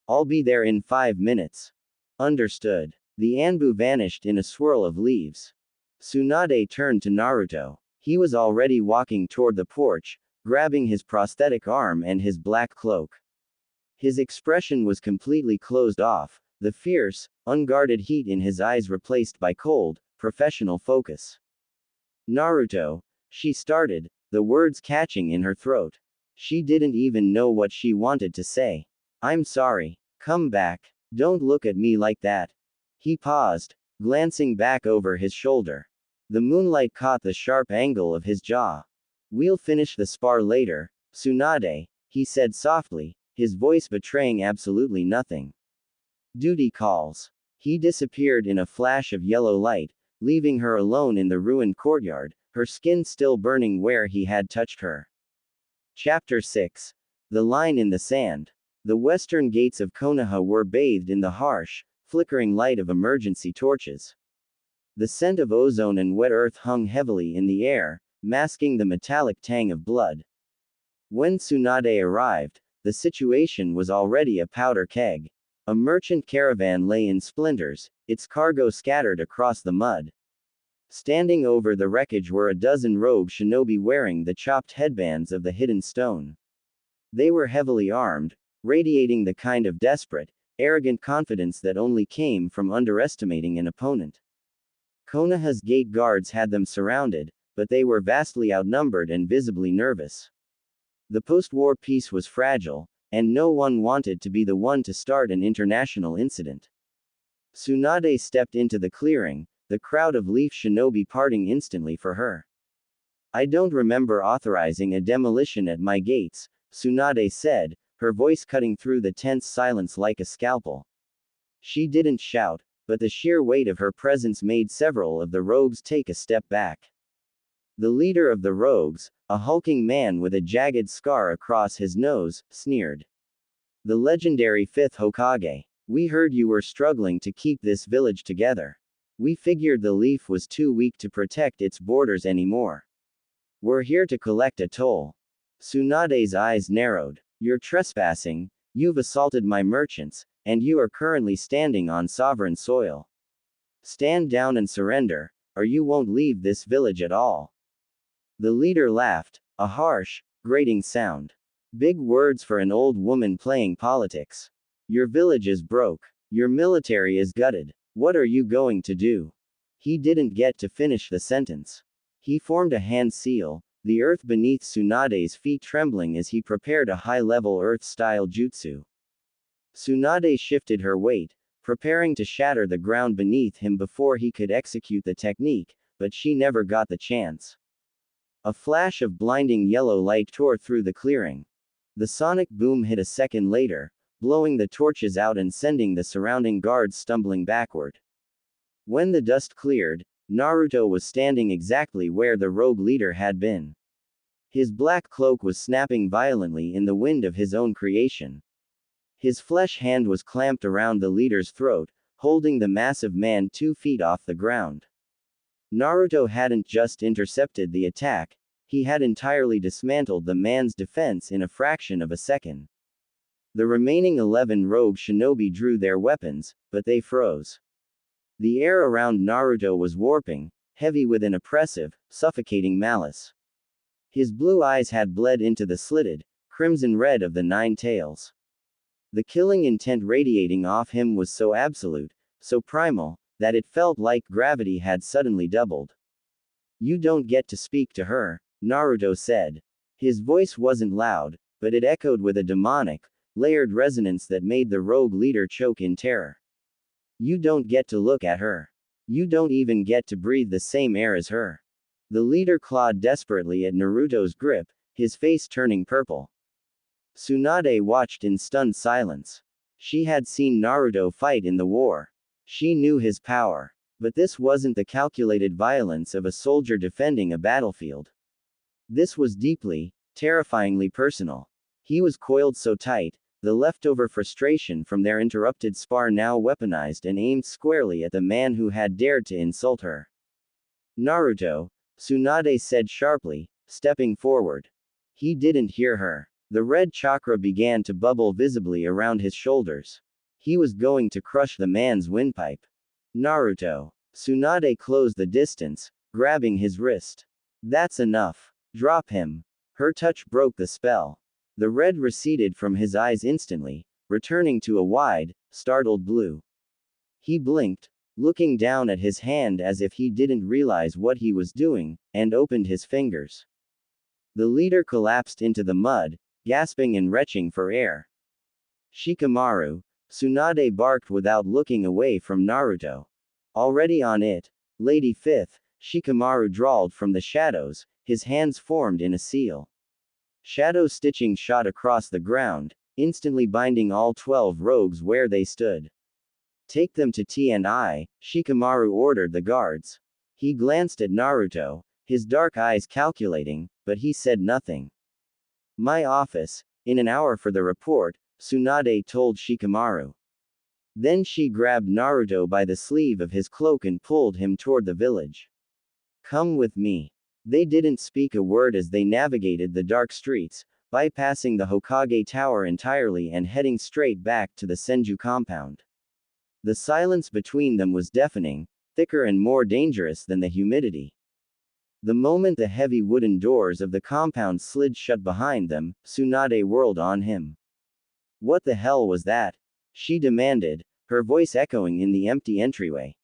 "I'll be there in 5 minutes." "Understood." The Anbu vanished in a swirl of leaves. Tsunade turned to Naruto. He was already walking toward the porch, grabbing his prosthetic arm and his black cloak. His expression was completely closed off, the fierce, unguarded heat in his eyes replaced by cold, professional focus. Naruto, she started, the words catching in her throat. She didn't even know what she wanted to say. I'm sorry. Come back. Don't look at me like that. He paused, glancing back over his shoulder. The moonlight caught the sharp angle of his jaw. We'll finish the spar later, Tsunade, he said softly, his voice betraying absolutely nothing. Duty calls. He disappeared in a flash of yellow light, leaving her alone in the ruined courtyard, her skin still burning where he had touched her. Chapter 6. The Line in the Sand. The western gates of Konoha were bathed in the harsh, flickering light of emergency torches. The scent of ozone and wet earth hung heavily in the air, masking the metallic tang of blood. When Tsunade arrived, the situation was already a powder keg. A merchant caravan lay in splinters, its cargo scattered across the mud. Standing over the wreckage were a dozen rogue shinobi wearing the chopped headbands of the hidden stone. They were heavily armed, radiating the kind of desperate, arrogant confidence that only came from underestimating an opponent. Konoha's gate guards had them surrounded, but they were vastly outnumbered and visibly nervous. The post-war peace was fragile, and no one wanted to be the one to start an international incident. Tsunade stepped into the clearing, the crowd of leaf shinobi parting instantly for her. I don't remember authorizing a demolition at my gates, Tsunade said, her voice cutting through the tense silence like a scalpel. She didn't shout, but the sheer weight of her presence made several of the rogues take a step back. The leader of the rogues, a hulking man with a jagged scar across his nose, sneered. The legendary 5th Hokage. We heard you were struggling to keep this village together. We figured the leaf was too weak to protect its borders anymore. We're here to collect a toll. Tsunade's eyes narrowed. You're trespassing, you've assaulted my merchants, and you are currently standing on sovereign soil. Stand down and surrender, or you won't leave this village at all. The leader laughed, a harsh, grating sound. Big words for an old woman playing politics. Your village is broke. Your military is gutted. What are you going to do? He didn't get to finish the sentence. He formed a hand seal, the earth beneath Tsunade's feet trembling as he prepared a high-level earth-style jutsu. Tsunade shifted her weight, preparing to shatter the ground beneath him before he could execute the technique, but she never got the chance. A flash of blinding yellow light tore through the clearing. The sonic boom hit a second later, blowing the torches out and sending the surrounding guards stumbling backward. When the dust cleared, Naruto was standing exactly where the rogue leader had been. His black cloak was snapping violently in the wind of his own creation. His flesh hand was clamped around the leader's throat, holding the massive man 2 feet off the ground. Naruto hadn't just intercepted the attack, he had entirely dismantled the man's defense in a fraction of a second. The remaining 11 rogue shinobi drew their weapons, but they froze. The air around Naruto was warping, heavy with an oppressive, suffocating malice. His blue eyes had bled into the slitted, crimson red of the 9 tails. The killing intent radiating off him was so absolute, so primal, that it felt like gravity had suddenly doubled. You don't get to speak to her, Naruto said. His voice wasn't loud, but it echoed with a demonic, layered resonance that made the rogue leader choke in terror. You don't get to look at her. You don't even get to breathe the same air as her. The leader clawed desperately at Naruto's grip, his face turning purple. Tsunade watched in stunned silence. She had seen Naruto fight in the war. She knew his power. But this wasn't the calculated violence of a soldier defending a battlefield. This was deeply, terrifyingly personal. He was coiled so tight, the leftover frustration from their interrupted spar now weaponized and aimed squarely at the man who had dared to insult her. Naruto, Tsunade said sharply, stepping forward. He didn't hear her. The red chakra began to bubble visibly around his shoulders. He was going to crush the man's windpipe. Naruto. Tsunade closed the distance, grabbing his wrist. That's enough. Drop him. Her touch broke the spell. The red receded from his eyes instantly, returning to a wide, startled blue. He blinked, looking down at his hand as if he didn't realize what he was doing, and opened his fingers. The leader collapsed into the mud, gasping and retching for air. Shikamaru, Tsunade barked without looking away from Naruto. Already on it, Lady Fifth, Shikamaru drawled from the shadows, his hands formed in a seal. Shadow stitching shot across the ground, instantly binding all 12 rogues where they stood. Take them to T&I, Shikamaru ordered the guards. He glanced at Naruto, his dark eyes calculating, but he said nothing. My office, in an hour for the report, Tsunade told Shikamaru. Then she grabbed Naruto by the sleeve of his cloak and pulled him toward the village. Come with me. They didn't speak a word as they navigated the dark streets, bypassing the Hokage Tower entirely and heading straight back to the Senju compound. The silence between them was deafening, thicker and more dangerous than the humidity. The moment the heavy wooden doors of the compound slid shut behind them, Tsunade whirled on him. What the hell was that? She demanded, her voice echoing in the empty entryway.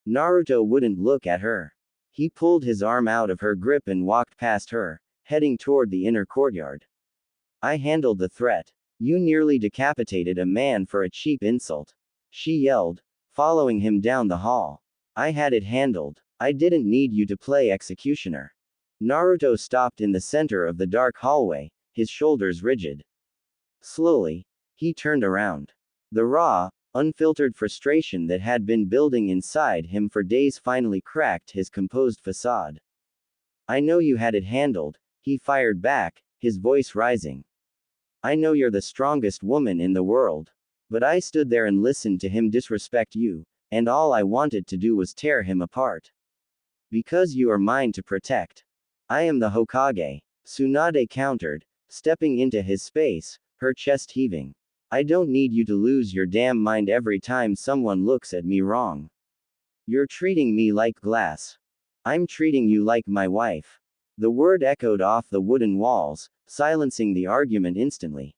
Naruto wouldn't look at her. He pulled his arm out of her grip and walked past her, heading toward the inner courtyard. I handled the threat. You nearly decapitated a man for a cheap insult. She yelled, following him down the hall. I had it handled. I didn't need you to play executioner. Naruto stopped in the center of the dark hallway, his shoulders rigid. Slowly, he turned around. The raw, unfiltered frustration that had been building inside him for days finally cracked his composed facade. I know you had it handled, he fired back, his voice rising. I know you're the strongest woman in the world. But I stood there and listened to him disrespect you, and all I wanted to do was tear him apart. Because you are mine to protect. I am the Hokage, Tsunade countered, stepping into his space, her chest heaving. I don't need you to lose your damn mind every time someone looks at me wrong. You're treating me like glass. I'm treating you like my wife. The word echoed off the wooden walls, silencing the argument instantly.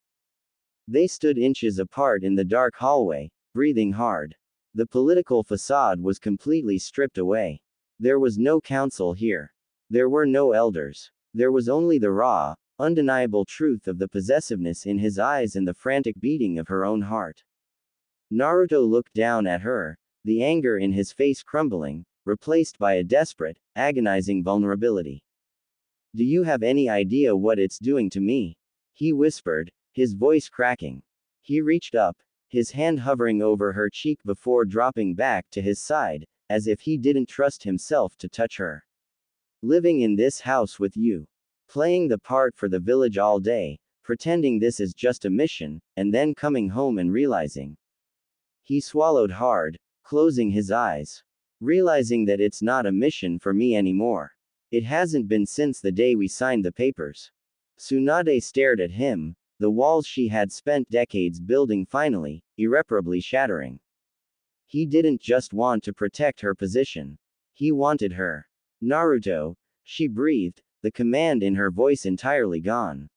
They stood inches apart in the dark hallway, breathing hard. The political facade was completely stripped away. There was no council here. There were no elders. There was only the raw, undeniable truth of the possessiveness in his eyes and the frantic beating of her own heart. Naruto looked down at her, the anger in his face crumbling, replaced by a desperate, agonizing vulnerability. Do you have any idea what it's doing to me? He whispered, his voice cracking. He reached up, his hand hovering over her cheek before dropping back to his side, as if he didn't trust himself to touch her. Living in this house with you. Playing the part for the village all day, pretending this is just a mission, and then coming home and realizing. He swallowed hard, closing his eyes. Realizing that it's not a mission for me anymore. It hasn't been since the day we signed the papers. Tsunade stared at him, the walls she had spent decades building finally, irreparably shattering. He didn't just want to protect her position. He wanted her. Naruto, she breathed, the command in her voice entirely gone.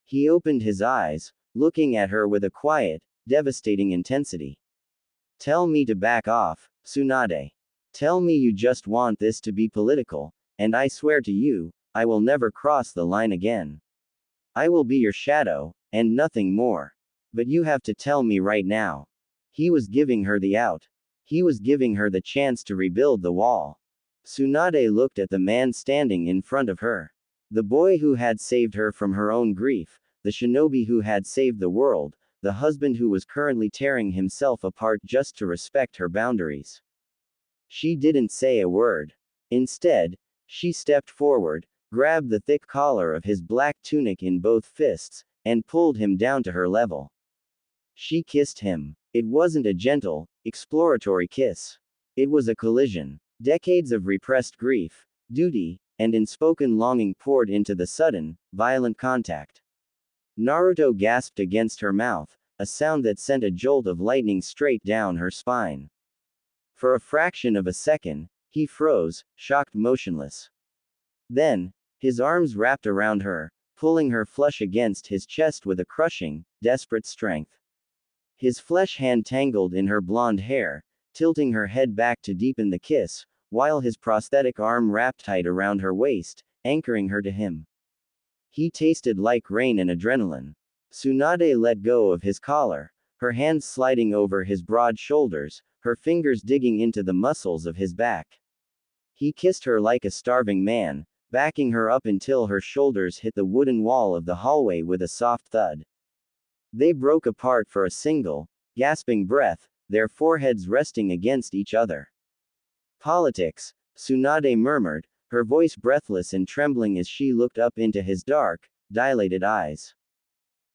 He opened his eyes, looking at her with a quiet, devastating intensity. Tell me to back off, Tsunade. Tell me you just want this to be political, and I swear to you, I will never cross the line again. I will be your shadow, and nothing more. But you have to tell me right now. He was giving her the out. He was giving her the chance to rebuild the wall. Tsunade looked at the man standing in front of her. The boy who had saved her from her own grief, the shinobi who had saved the world, the husband who was currently tearing himself apart just to respect her boundaries. She didn't say a word. Instead, she stepped forward, grabbed the thick collar of his black tunic in both fists, and pulled him down to her level. She kissed him. It wasn't a gentle, exploratory kiss. It was a collision. Decades of repressed grief, duty, and unspoken longing poured into the sudden, violent contact. Naruto gasped against her mouth, a sound that sent a jolt of lightning straight down her spine. For a fraction of a second, he froze, shocked motionless. Then, his arms wrapped around her, pulling her flush against his chest with a crushing, desperate strength. His flesh hand tangled in her blonde hair, tilting her head back to deepen the kiss, while his prosthetic arm wrapped tight around her waist, anchoring her to him. He tasted like rain and adrenaline. Tsunade let go of his collar, her hands sliding over his broad shoulders, her fingers digging into the muscles of his back. He kissed her like a starving man, backing her up until her shoulders hit the wooden wall of the hallway with a soft thud. They broke apart for a single, gasping breath, their foreheads resting against each other. Politics, Tsunade murmured, her voice breathless and trembling as she looked up into his dark, dilated eyes.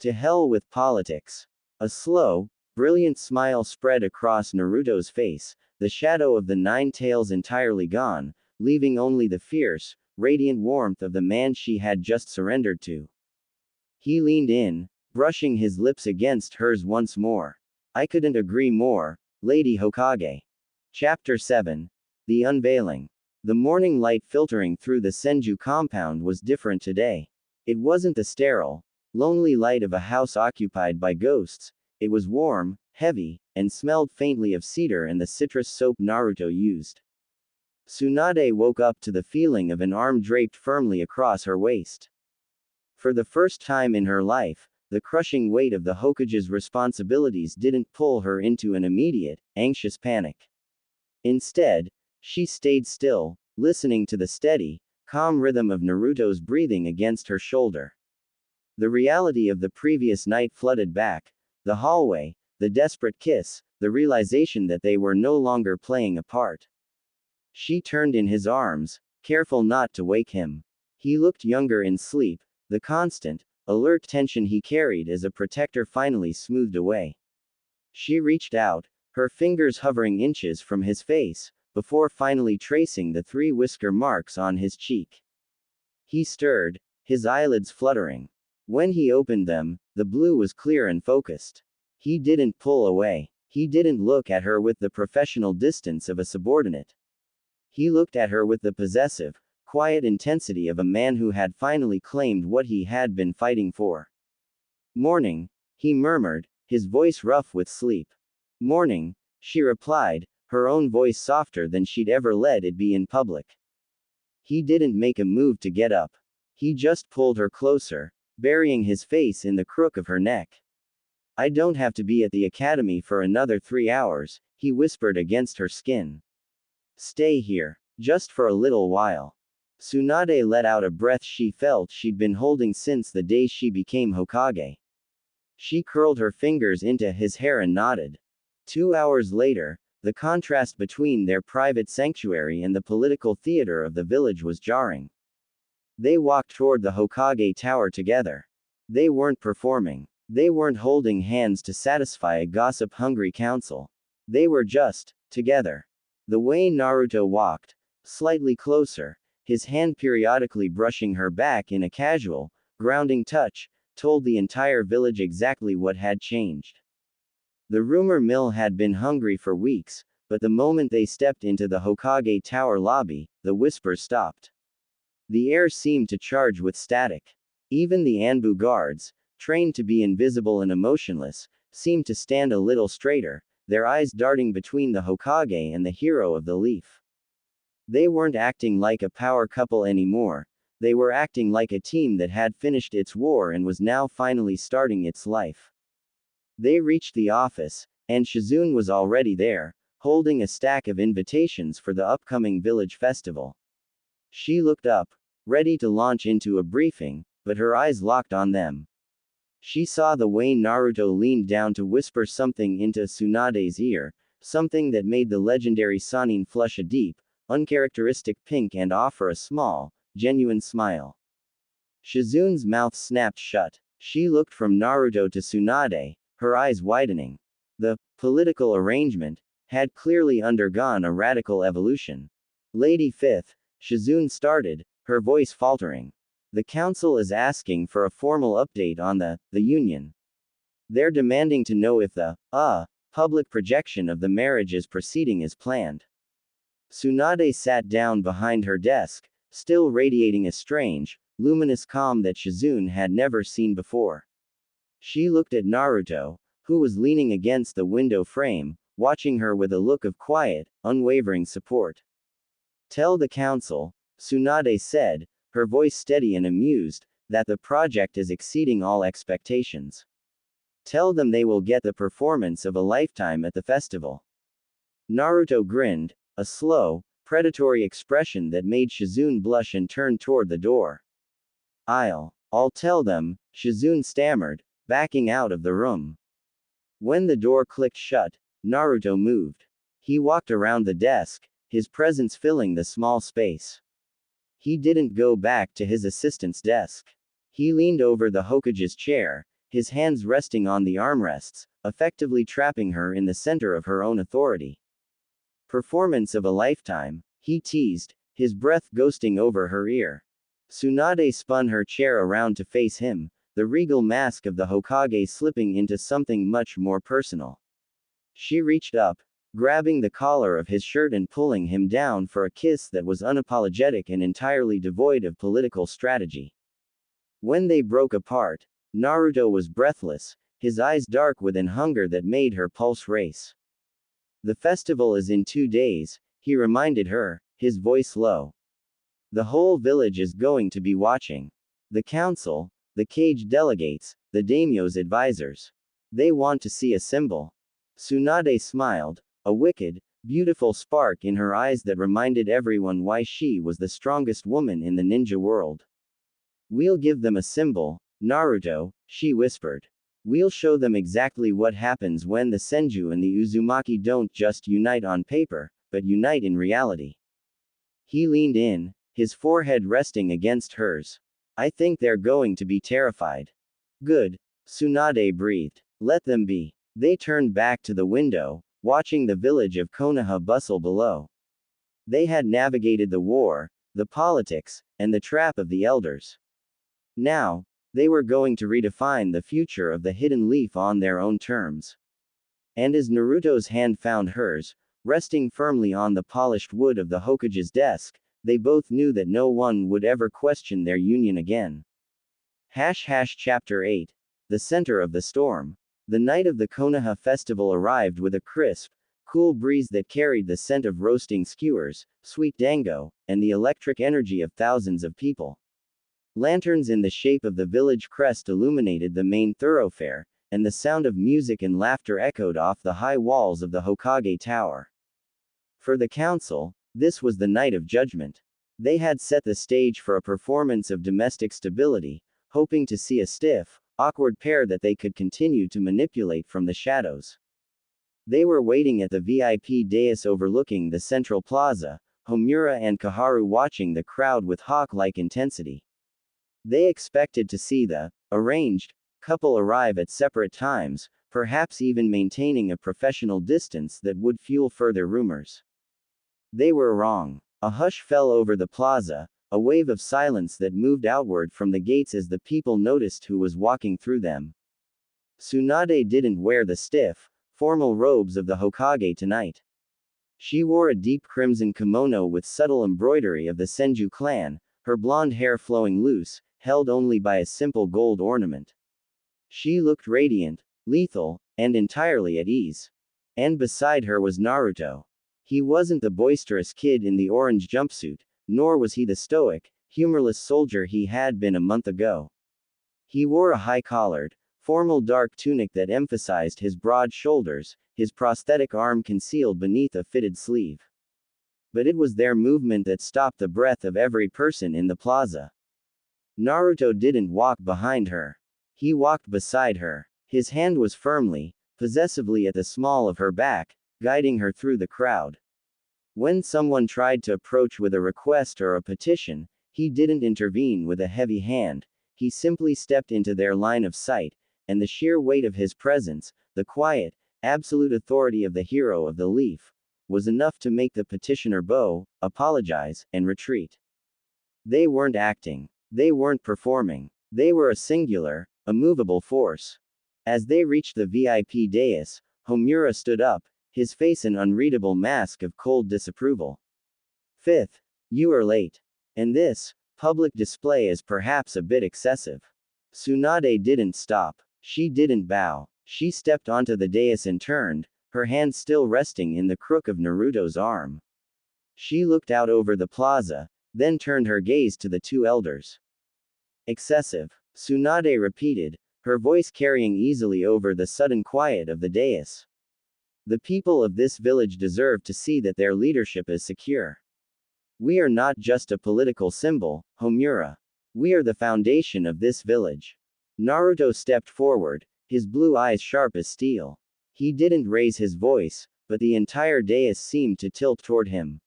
To hell with politics. A slow, brilliant smile spread across Naruto's face, the shadow of the nine tails entirely gone, leaving only the fierce, radiant warmth of the man she had just surrendered to. He leaned in, brushing his lips against hers once more. I couldn't agree more, Lady Hokage. Chapter 7. The Unveiling. The morning light filtering through the Senju compound was different today. It wasn't the sterile, lonely light of a house occupied by ghosts. It was warm, heavy, and smelled faintly of cedar and the citrus soap Naruto used. Tsunade woke up to the feeling of an arm draped firmly across her waist. For the first time in her life, the crushing weight of the Hokage's responsibilities didn't pull her into an immediate, anxious panic. Instead, she stayed still, listening to the steady, calm rhythm of Naruto's breathing against her shoulder. The reality of the previous night flooded back: the hallway, the desperate kiss, the realization that they were no longer playing a part. She turned in his arms, careful not to wake him. He looked younger in sleep, the constant, alert tension he carried as a protector finally smoothed away. She reached out, her fingers hovering inches from his face, before finally tracing the 3 whisker marks on his cheek. He stirred, his eyelids fluttering. When he opened them, the blue was clear and focused. He didn't pull away. He didn't look at her with the professional distance of a subordinate. He looked at her with the possessive, quiet intensity of a man who had finally claimed what he had been fighting for. "Morning," he murmured, his voice rough with sleep. "Morning," she replied, her own voice softer than she'd ever let it be in public. He didn't make a move to get up. He just pulled her closer, burying his face in the crook of her neck. "I don't have to be at the academy for another 3 hours, he whispered against her skin. "Stay here. Just for a little while." Tsunade let out a breath she felt she'd been holding since the day she became Hokage. She curled her fingers into his hair and nodded. 2 hours later, the contrast between their private sanctuary and the political theater of the village was jarring. They walked toward the Hokage tower together. They weren't performing. They weren't holding hands to satisfy a gossip-hungry council. They were just, together. The way Naruto walked, slightly closer, his hand periodically brushing her back in a casual, grounding touch, told the entire village exactly what had changed. The rumor mill had been hungry for weeks, but the moment they stepped into the Hokage tower lobby, the whispers stopped. The air seemed to charge with static. Even the Anbu guards, trained to be invisible and emotionless, seemed to stand a little straighter, their eyes darting between the Hokage and the hero of the leaf. They weren't acting like a power couple anymore. They were acting like a team that had finished its war and was now finally starting its life. They reached the office, and Shizune was already there, holding a stack of invitations for the upcoming village festival. She looked up, ready to launch into a briefing, but her eyes locked on them. She saw the way Naruto leaned down to whisper something into Tsunade's ear, something that made the legendary Sannin flush a deep, uncharacteristic pink and offer a small, genuine smile. Shizune's mouth snapped shut. She looked from Naruto to Tsunade, her eyes widening. The political arrangement had clearly undergone a radical evolution. "Lady Fifth," Shizune started, her voice faltering. "The council is asking for a formal update on the union. They're demanding to know if the public projection of the marriage is proceeding as planned." Tsunade sat down behind her desk, still radiating a strange, luminous calm that Shizune had never seen before. She looked at Naruto, who was leaning against the window frame, watching her with a look of quiet, unwavering support. Tell the council, Tsunade said, her voice steady and amused, that the project is exceeding all expectations. Tell them they will get the performance of a lifetime at the festival. Naruto grinned, a slow, predatory expression that made Shizune blush and turned toward the door. I'll tell them, Shizune stammered, backing out of the room. When the door clicked shut, Naruto moved. He walked around the desk, his presence filling the small space. He didn't go back to his assistant's desk. He leaned over the Hokage's chair, his hands resting on the armrests, effectively trapping her in the center of her own authority. Performance of a lifetime, he teased, his breath ghosting over her ear. Tsunade spun her chair around to face him, the regal mask of the Hokage slipping into something much more personal. She reached up, grabbing the collar of his shirt and pulling him down for a kiss that was unapologetic and entirely devoid of political strategy. When they broke apart, Naruto was breathless, his eyes dark with an hunger that made her pulse race. The festival is in 2 days, he reminded her, his voice low. The whole village is going to be watching. The council, the cage delegates, the daimyo's advisors. They want to see a symbol. Tsunade smiled, a wicked, beautiful spark in her eyes that reminded everyone why she was the strongest woman in the ninja world. We'll give them a symbol, Naruto, she whispered. We'll show them exactly what happens when the Senju and the Uzumaki don't just unite on paper, but unite in reality. He leaned in, his forehead resting against hers. I think they're going to be terrified. Good, Tsunade breathed. Let them be. They turned back to the window, watching the village of Konoha bustle below. They had navigated the war, the politics, and the trap of the elders. Now, they were going to redefine the future of the hidden leaf on their own terms. And as Naruto's hand found hers, resting firmly on the polished wood of the Hokage's desk, they both knew that no one would ever question their union again. Chapter 8. The Center of the Storm. The night of the Konoha festival arrived with a crisp, cool breeze that carried the scent of roasting skewers, sweet dango, and the electric energy of thousands of people. Lanterns in the shape of the village crest illuminated the main thoroughfare, and the sound of music and laughter echoed off the high walls of the Hokage Tower. For the council, this was the night of judgment. They had set the stage for a performance of domestic stability, hoping to see a stiff, awkward pair that they could continue to manipulate from the shadows. They were waiting at the VIP dais overlooking the central plaza, Homura and Kaharu watching the crowd with hawk-like intensity. They expected to see the arranged couple arrive at separate times, perhaps even maintaining a professional distance that would fuel further rumors. They were wrong. A hush fell over the plaza, a wave of silence that moved outward from the gates as the people noticed who was walking through them. Tsunade didn't wear the stiff, formal robes of the Hokage tonight. She wore a deep crimson kimono with subtle embroidery of the Senju clan, her blonde hair flowing loose, held only by a simple gold ornament. She looked radiant, lethal, and entirely at ease. And beside her was Naruto. He wasn't the boisterous kid in the orange jumpsuit, nor was he the stoic, humorless soldier he had been a month ago. He wore a high-collared, formal dark tunic that emphasized his broad shoulders, his prosthetic arm concealed beneath a fitted sleeve. But it was their movement that stopped the breath of every person in the plaza. Naruto didn't walk behind her. He walked beside her. His hand was firmly, possessively at the small of her back, guiding her through the crowd. When someone tried to approach with a request or a petition, he didn't intervene with a heavy hand, he simply stepped into their line of sight, and the sheer weight of his presence, the quiet, absolute authority of the hero of the leaf, was enough to make the petitioner bow, apologize, and retreat. They weren't acting. They weren't performing. They were a singular, immovable force. As they reached the VIP dais, Homura stood up, his face an unreadable mask of cold disapproval. Fifth, you are late. And this public display is perhaps a bit excessive. Tsunade didn't stop. She didn't bow. She stepped onto the dais and turned, her hand still resting in the crook of Naruto's arm. She looked out over the plaza, then turned her gaze to the two elders. Excessive, Tsunade repeated, her voice carrying easily over the sudden quiet of the dais. The people of this village deserve to see that their leadership is secure. We are not just a political symbol, Homura. We are the foundation of this village. Naruto stepped forward, his blue eyes sharp as steel. He didn't raise his voice, but the entire dais seemed to tilt toward him.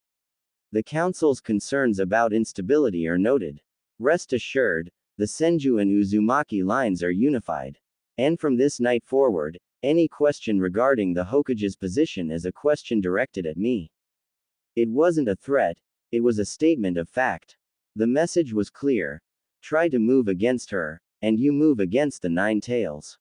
The council's concerns about instability are noted. Rest assured, the Senju and Uzumaki lines are unified. And from this night forward, any question regarding the Hokage's position is a question directed at me. It wasn't a threat, it was a statement of fact. The message was clear. Try to move against her, and you move against the Nine Tails.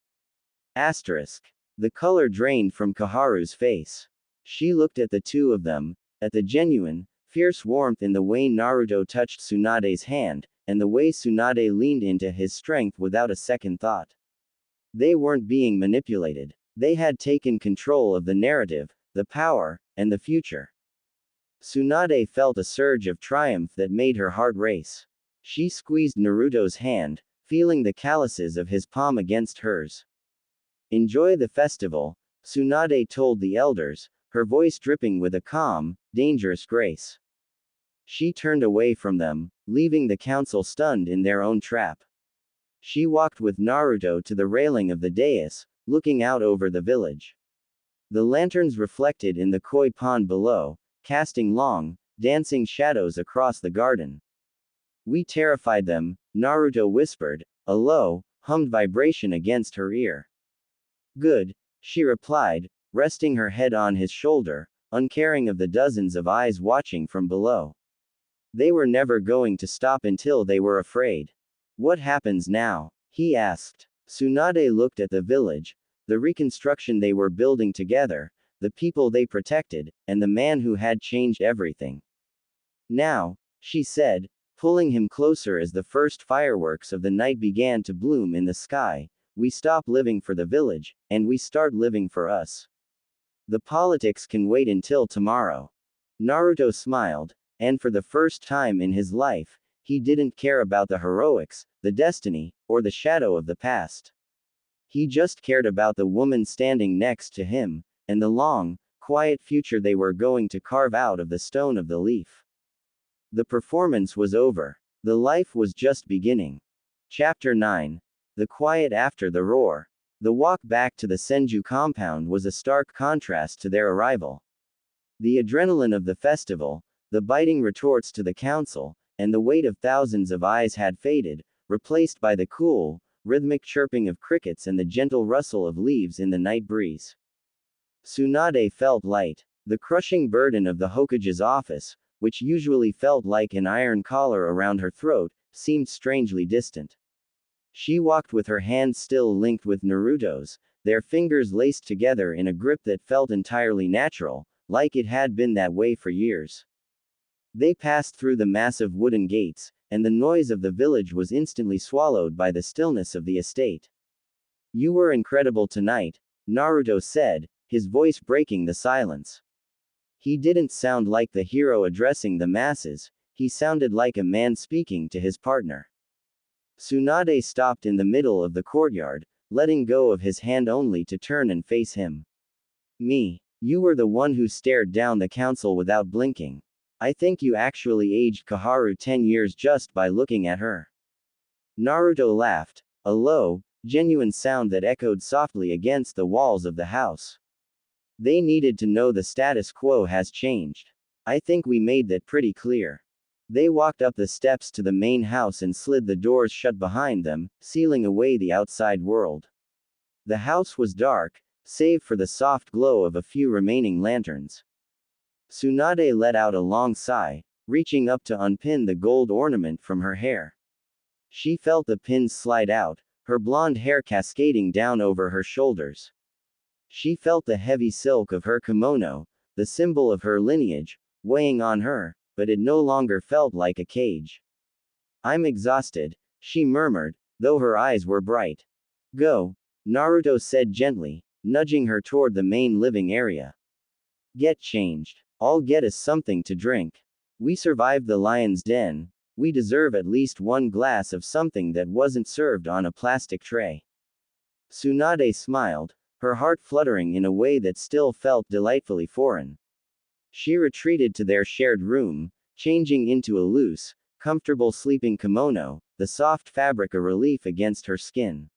Asterisk. The color drained from Kaharu's face. She looked at the two of them, at the genuine, fierce warmth in the way Naruto touched Tsunade's hand, and the way Tsunade leaned into his strength without a second thought. They weren't being manipulated. They had taken control of the narrative, the power, and the future. Tsunade felt a surge of triumph that made her heart race. She squeezed Naruto's hand, feeling the calluses of his palm against hers. Enjoy the festival, Tsunade told the elders, her voice dripping with a calm, dangerous grace. She turned away from them, leaving the council stunned in their own trap. She walked with Naruto to the railing of the dais, looking out over the village. The lanterns reflected in the koi pond below, casting long, dancing shadows across the garden. We terrified them, Naruto whispered, a low, hummed vibration against her ear. Good, she replied, resting her head on his shoulder, uncaring of the dozens of eyes watching from below. They were never going to stop until they were afraid. What happens now? He asked. Tsunade looked at the village, the reconstruction they were building together, the people they protected, and the man who had changed everything. Now, she said, pulling him closer as the first fireworks of the night began to bloom in the sky, we stop living for the village, and we start living for us. The politics can wait until tomorrow. Naruto smiled, and for the first time in his life, he didn't care about the heroics, the destiny, or the shadow of the past. He just cared about the woman standing next to him, and the long, quiet future they were going to carve out of the stone of the leaf. The performance was over. The life was just beginning. Chapter 9. The quiet after the roar. The walk back to the Senju compound was a stark contrast to their arrival. The adrenaline of the festival, the biting retorts to the council, and the weight of thousands of eyes had faded, replaced by the cool, rhythmic chirping of crickets and the gentle rustle of leaves in the night breeze. Tsunade felt light. The crushing burden of the Hokage's office, which usually felt like an iron collar around her throat, seemed strangely distant. She walked with her hands still linked with Naruto's, their fingers laced together in a grip that felt entirely natural, like it had been that way for years. They passed through the massive wooden gates, and the noise of the village was instantly swallowed by the stillness of the estate. You were incredible tonight, Naruto said, his voice breaking the silence. He didn't sound like the hero addressing the masses, he sounded like a man speaking to his partner. Tsunade stopped in the middle of the courtyard, letting go of his hand only to turn and face him. Me. You were the one who stared down the council without blinking. I think you actually aged Kaharu 10 years just by looking at her. Naruto laughed, a low, genuine sound that echoed softly against the walls of the house. They needed to know the status quo has changed. I think we made that pretty clear. They walked up the steps to the main house and slid the doors shut behind them, sealing away the outside world. The house was dark, save for the soft glow of a few remaining lanterns. Tsunade let out a long sigh, reaching up to unpin the gold ornament from her hair. She felt the pins slide out, her blonde hair cascading down over her shoulders. She felt the heavy silk of her kimono, the symbol of her lineage, weighing on her, but it no longer felt like a cage. I'm exhausted, she murmured, though her eyes were bright. Go, Naruto said gently, nudging her toward the main living area. Get changed. All get us something to drink. We survived the lion's den. We deserve at least one glass of something that wasn't served on a plastic tray. Tsunade smiled, her heart fluttering in a way that still felt delightfully foreign. She retreated to their shared room, changing into a loose, comfortable sleeping kimono, the soft fabric a relief against her skin.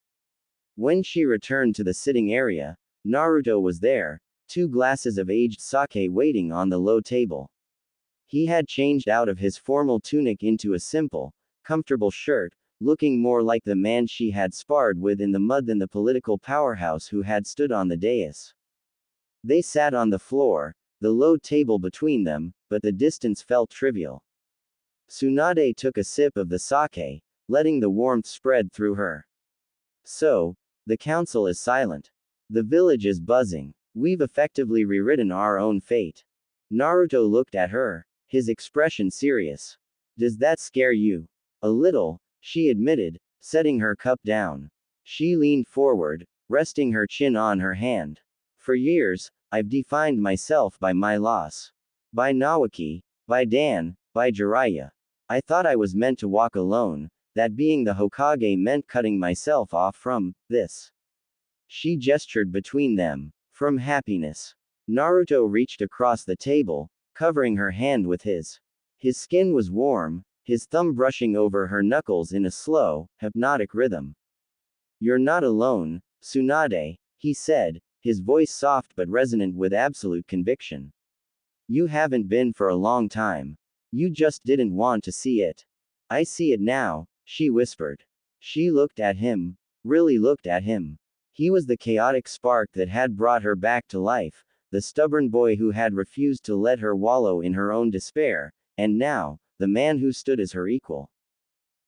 When she returned to the sitting area, Naruto was there, 2 glasses of aged sake waiting on the low table. He had changed out of his formal tunic into a simple, comfortable shirt, looking more like the man she had sparred with in the mud than the political powerhouse who had stood on the dais. They sat on the floor, the low table between them, but the distance felt trivial. Tsunade took a sip of the sake, letting the warmth spread through her. So, the council is silent. The village is buzzing. We've effectively rewritten our own fate. Naruto looked at her, his expression serious. Does that scare you? A little, she admitted, setting her cup down. She leaned forward, resting her chin on her hand. For years, I've defined myself by my loss. By Nawaki, by Dan, by Jiraiya. I thought I was meant to walk alone, that being the Hokage meant cutting myself off from this. She gestured between them. From happiness. Naruto reached across the table, covering her hand with his. His skin was warm, his thumb brushing over her knuckles in a slow, hypnotic rhythm. You're not alone, Tsunade, he said, his voice soft but resonant with absolute conviction. You haven't been for a long time. You just didn't want to see it. I see it now, she whispered. She looked at him, really looked at him. He was the chaotic spark that had brought her back to life, the stubborn boy who had refused to let her wallow in her own despair, and now, the man who stood as her equal.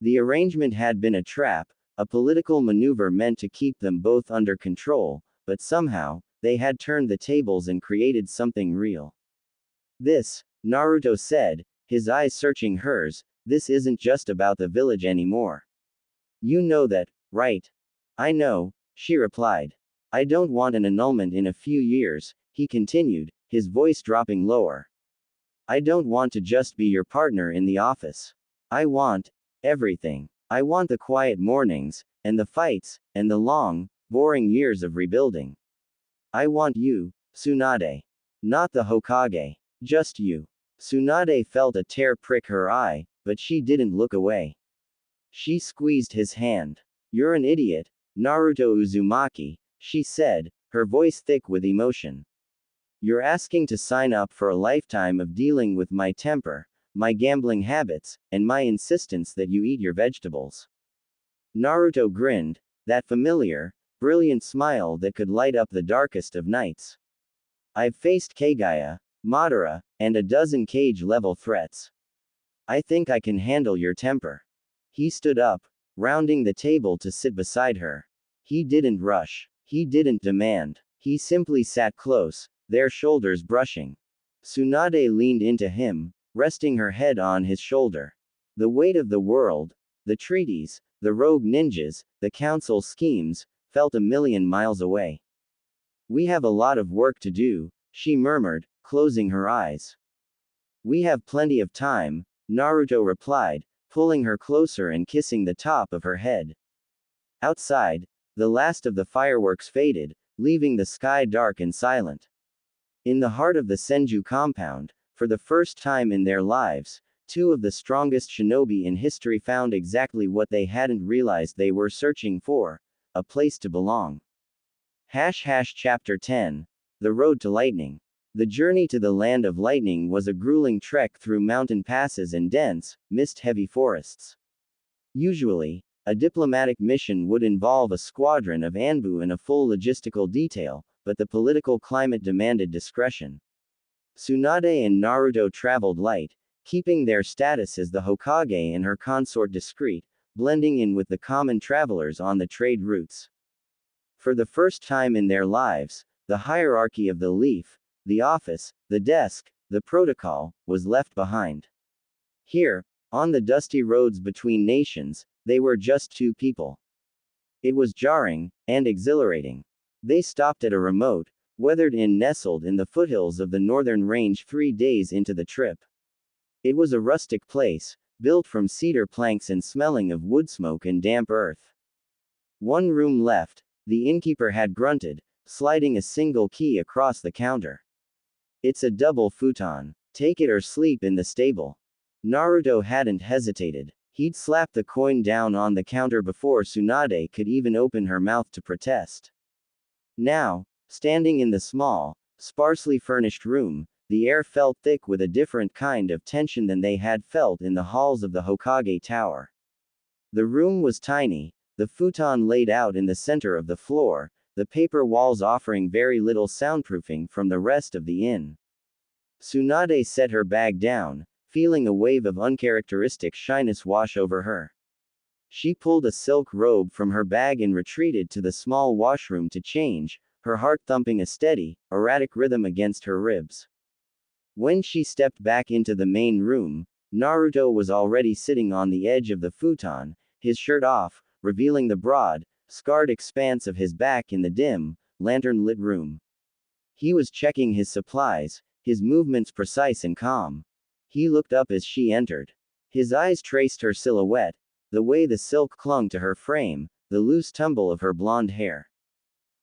The arrangement had been a trap, a political maneuver meant to keep them both under control, but somehow, they had turned the tables and created something real. This, Naruto said, his eyes searching hers, this isn't just about the village anymore. You know that, right? I know, she replied. I don't want an annulment in a few years, he continued, his voice dropping lower. I don't want to just be your partner in the office. I want everything. I want the quiet mornings, and the fights, and the long, boring years of rebuilding. I want you, Tsunade. Not the Hokage. Just you. Tsunade felt a tear prick her eye, but she didn't look away. She squeezed his hand. You're an idiot, Naruto Uzumaki, she said, her voice thick with emotion. You're asking to sign up for a lifetime of dealing with my temper, my gambling habits, and my insistence that you eat your vegetables. Naruto grinned, that familiar, brilliant smile that could light up the darkest of nights. I've faced Kagaya, Madara, and a dozen cage-level threats. I think I can handle your temper. He stood up, rounding the table to sit beside her. He didn't rush. He didn't demand. He simply sat close, their shoulders brushing. Tsunade leaned into him, resting her head on his shoulder. The weight of the world, the treaties, the rogue ninjas, the council schemes, felt a million miles away. We have a lot of work to do, she murmured, closing her eyes. We have plenty of time, Naruto replied, pulling her closer and kissing the top of her head. Outside, the last of the fireworks faded, leaving the sky dark and silent. In the heart of the Senju compound, for the first time in their lives, 2 of the strongest shinobi in history found exactly what they hadn't realized they were searching for, a place to belong. Chapter 10. The Road to Lightning. The journey to the Land of Lightning was a grueling trek through mountain passes and dense, mist-heavy forests. Usually, a diplomatic mission would involve a squadron of Anbu and a full logistical detail, but the political climate demanded discretion. Tsunade and Naruto traveled light, keeping their status as the Hokage and her consort discreet, blending in with the common travelers on the trade routes. For the first time in their lives, the hierarchy of the leaf, the office, the desk, the protocol, was left behind. Here, on the dusty roads between nations, they were just 2 people. It was jarring, and exhilarating. They stopped at a remote, weathered inn nestled in the foothills of the northern range 3 days into the trip. It was a rustic place, built from cedar planks and smelling of wood smoke and damp earth. One room left, the innkeeper had grunted, sliding a single key across the counter. It's a double futon. Take it or sleep in the stable. Naruto hadn't hesitated. He'd slapped the coin down on the counter before Tsunade could even open her mouth to protest. Now, standing in the small, sparsely furnished room, the air felt thick with a different kind of tension than they had felt in the halls of the Hokage Tower. The room was tiny, the futon laid out in the center of the floor, the paper walls offering very little soundproofing from the rest of the inn. Tsunade set her bag down, feeling a wave of uncharacteristic shyness wash over her. She pulled a silk robe from her bag and retreated to the small washroom to change, her heart thumping a steady, erratic rhythm against her ribs. When she stepped back into the main room, Naruto was already sitting on the edge of the futon, his shirt off, revealing the broad, scarred expanse of his back in the dim, lantern-lit room. He was checking his supplies, his movements precise and calm. He looked up as she entered. His eyes traced her silhouette, the way the silk clung to her frame, the loose tumble of her blonde hair.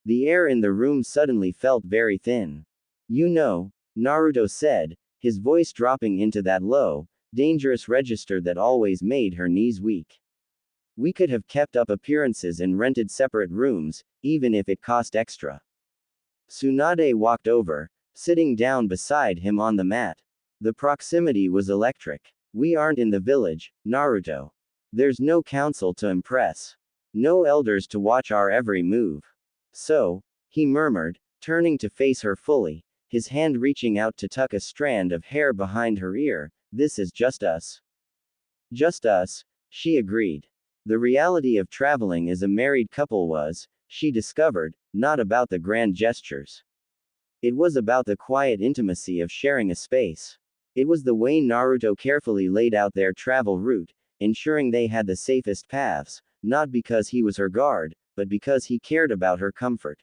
The air in the room suddenly felt very thin. You know, Naruto said, his voice dropping into that low, dangerous register that always made her knees weak. We could have kept up appearances and rented separate rooms, even if it cost extra. Tsunade walked over, sitting down beside him on the mat. The proximity was electric. We aren't in the village, Naruto. There's no council to impress. No elders to watch our every move. So, he murmured, turning to face her fully, his hand reaching out to tuck a strand of hair behind her ear, this is just us. Just us, she agreed. The reality of traveling as a married couple was, she discovered, not about the grand gestures. It was about the quiet intimacy of sharing a space. It was the way Naruto carefully laid out their travel route, ensuring they had the safest paths, not because he was her guard, but because he cared about her comfort.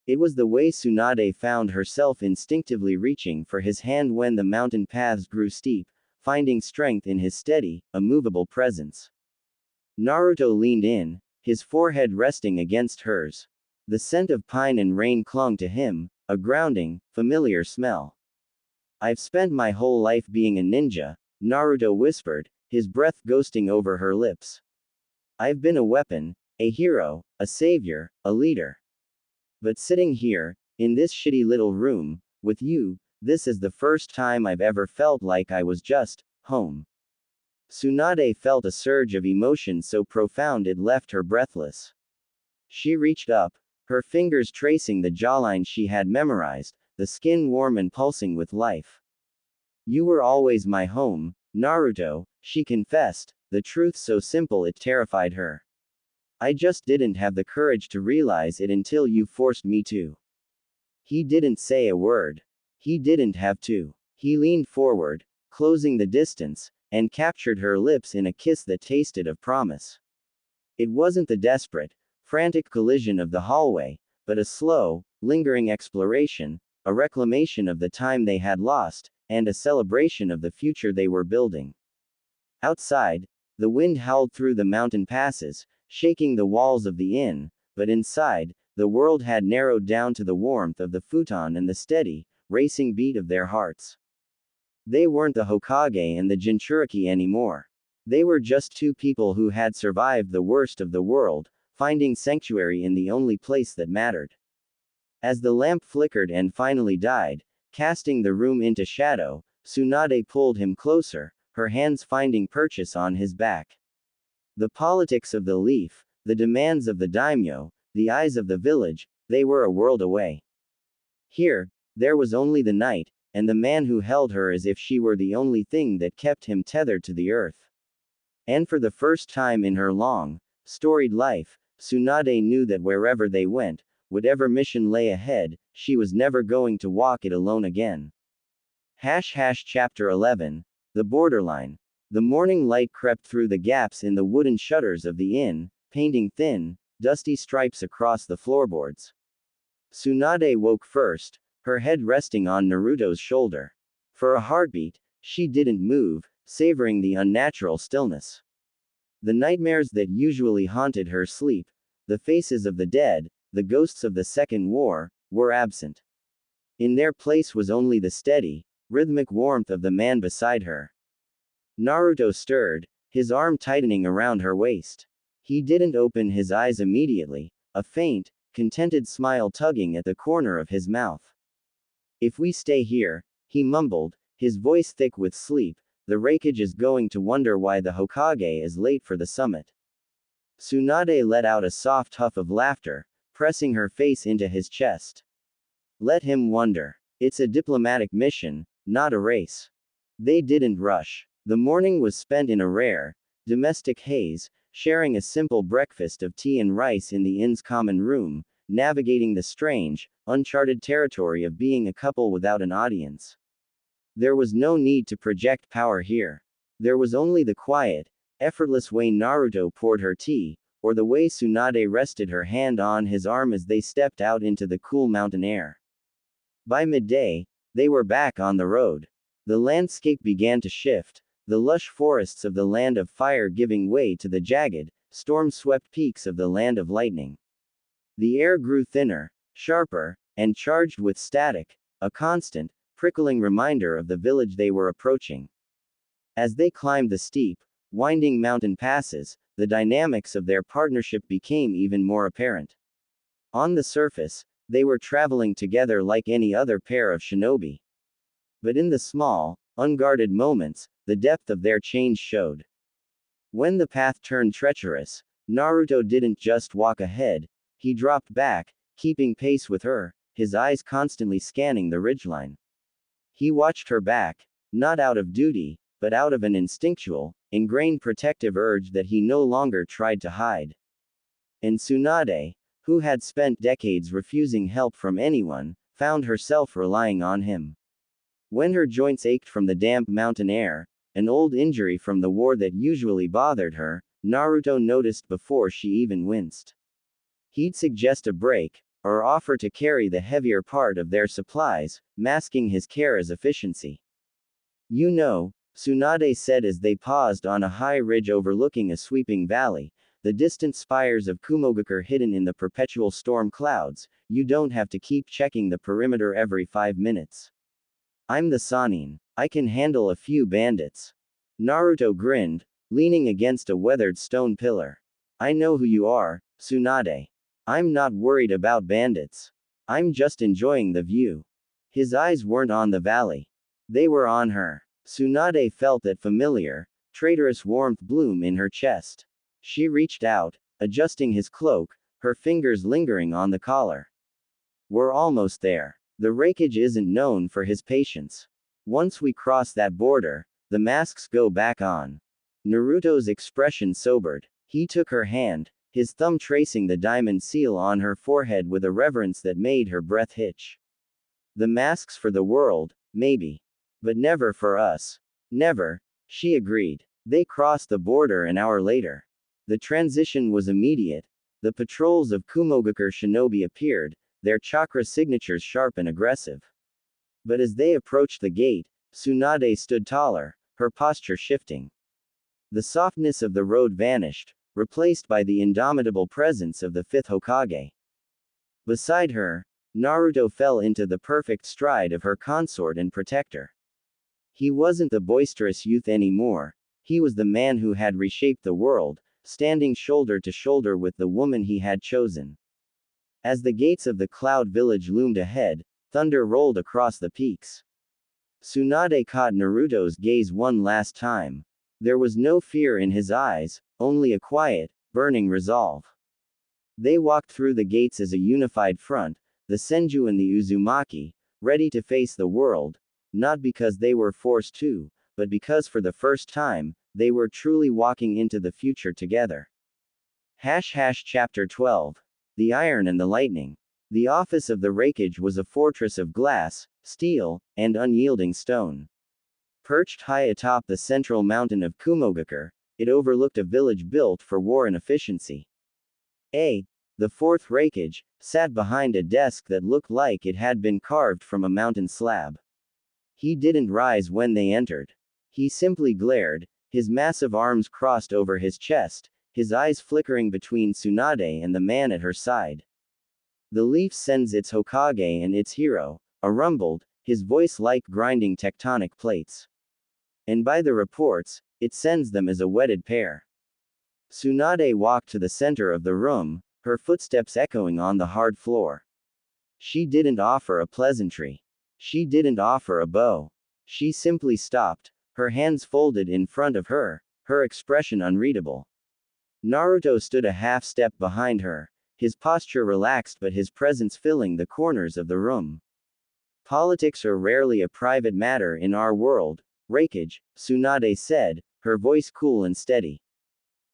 It was the way Tsunade found herself instinctively reaching for his hand when the mountain paths grew steep, finding strength in his steady, immovable presence. Naruto leaned in, his forehead resting against hers. The scent of pine and rain clung to him, a grounding, familiar smell. I've spent my whole life being a ninja, Naruto whispered, his breath ghosting over her lips. I've been a weapon, a hero, a savior, a leader. But sitting here, in this shitty little room, with you, this is the first time I've ever felt like I was just home. Tsunade felt a surge of emotion so profound it left her breathless. She reached up, her fingers tracing the jawline she had memorized, the skin warm and pulsing with life. You were always my home, Naruto, she confessed, the truth so simple it terrified her. I just didn't have the courage to realize it until you forced me to. He didn't say a word. He didn't have to. He leaned forward, closing the distance, and captured her lips in a kiss that tasted of promise. It wasn't the desperate, frantic collision of the hallway, but a slow, lingering exploration, a reclamation of the time they had lost, and a celebration of the future they were building. Outside, the wind howled through the mountain passes, shaking the walls of the inn, but inside, the world had narrowed down to the warmth of the futon and the steady, racing beat of their hearts. They weren't the Hokage and the Jinchuriki anymore. They were just two people who had survived the worst of the world, finding sanctuary in the only place that mattered. As the lamp flickered and finally died, casting the room into shadow, Tsunade pulled him closer, her hands finding purchase on his back. The politics of the leaf, the demands of the daimyo, the eyes of the village, they were a world away. Here, there was only the night, and the man who held her as if she were the only thing that kept him tethered to the earth. And for the first time in her long, storied life, Tsunade knew that wherever they went, whatever mission lay ahead, she was never going to walk it alone again. Chapter 11. The Borderline. The morning light crept through the gaps in the wooden shutters of the inn, painting thin, dusty stripes across the floorboards. Tsunade woke first, her head resting on Naruto's shoulder. For a heartbeat, she didn't move, savoring the unnatural stillness. The nightmares that usually haunted her sleep, the faces of the dead, the ghosts of the Second War, were absent. In their place was only the steady, rhythmic warmth of the man beside her. Naruto stirred, his arm tightening around her waist. He didn't open his eyes immediately, a faint, contented smile tugging at the corner of his mouth. If we stay here, he mumbled, his voice thick with sleep, the Raikage is going to wonder why the Hokage is late for the summit. Tsunade let out a soft huff of laughter, pressing her face into his chest. Let him wonder. It's a diplomatic mission, not a race. They didn't rush. The morning was spent in a rare, domestic haze, sharing a simple breakfast of tea and rice in the inn's common room, navigating the strange, uncharted territory of being a couple without an audience. There was no need to project power here. There was only the quiet, effortless way Naruto poured her tea, or the way Tsunade rested her hand on his arm as they stepped out into the cool mountain air. By midday, they were back on the road. The landscape began to shift, the lush forests of the Land of Fire giving way to the jagged, storm-swept peaks of the Land of Lightning. The air grew thinner, sharper, and charged with static, a constant, prickling reminder of the village they were approaching. As they climbed the steep, winding mountain passes, the dynamics of their partnership became even more apparent. On the surface, they were traveling together like any other pair of shinobi. But in the small, unguarded moments, the depth of their change showed. When the path turned treacherous, Naruto didn't just walk ahead, he dropped back, keeping pace with her, his eyes constantly scanning the ridgeline. He watched her back, not out of duty, but out of an instinctual, ingrained protective urge that he no longer tried to hide. And Tsunade, who had spent decades refusing help from anyone, found herself relying on him. When her joints ached from the damp mountain air, an old injury from the war that usually bothered her, Naruto noticed before she even winced. He'd suggest a break, or offer to carry the heavier part of their supplies, masking his care as efficiency. You know, Tsunade said as they paused on a high ridge overlooking a sweeping valley, the distant spires of Kumogakure hidden in the perpetual storm clouds, you don't have to keep checking the perimeter every 5 minutes. I'm the Sannin. I can handle a few bandits. Naruto grinned, leaning against a weathered stone pillar. I know who you are, Tsunade. I'm not worried about bandits. I'm just enjoying the view. His eyes weren't on the valley. They were on her. Tsunade felt that familiar, traitorous warmth bloom in her chest. She reached out, adjusting his cloak, her fingers lingering on the collar. We're almost there. The Raikage isn't known for his patience. Once we cross that border, the masks go back on. Naruto's expression sobered. He took her hand, his thumb tracing the diamond seal on her forehead with a reverence that made her breath hitch. The masks for the world, maybe. But never for us. Never, she agreed. They crossed the border an hour later. The transition was immediate. The patrols of Kumogakure shinobi appeared, their chakra signatures sharp and aggressive. But as they approached the gate, Tsunade stood taller, her posture shifting. The softness of the road vanished, replaced by the indomitable presence of the fifth Hokage. Beside her, Naruto fell into the perfect stride of her consort and protector. He wasn't the boisterous youth anymore, he was the man who had reshaped the world, standing shoulder to shoulder with the woman he had chosen. As the gates of the Cloud Village loomed ahead, thunder rolled across the peaks. Tsunade caught Naruto's gaze one last time. There was no fear in his eyes, only a quiet, burning resolve. They walked through the gates as a unified front, the Senju and the Uzumaki, ready to face the world, not because they were forced to, but because for the first time, they were truly walking into the future together. Chapter 12. The Iron and the Lightning. The office of the Raikage was a fortress of glass, steel, and unyielding stone. Perched high atop the central mountain of Kumogakure, it overlooked a village built for war and efficiency. The fourth Raikage, sat behind a desk that looked like it had been carved from a mountain slab. He didn't rise when they entered. He simply glared, his massive arms crossed over his chest, his eyes flickering between Tsunade and the man at her side. The leaf sends its Hokage and its hero, rumbled, his voice like grinding tectonic plates. And by the reports, it sends them as a wedded pair. Tsunade walked to the center of the room, her footsteps echoing on the hard floor. She didn't offer a pleasantry. She didn't offer a bow. She simply stopped, her hands folded in front of her, her expression unreadable. Naruto stood a half step behind her, his posture relaxed but his presence filling the corners of the room. Politics are rarely a private matter in our world, Raikage, Tsunade said, her voice cool and steady.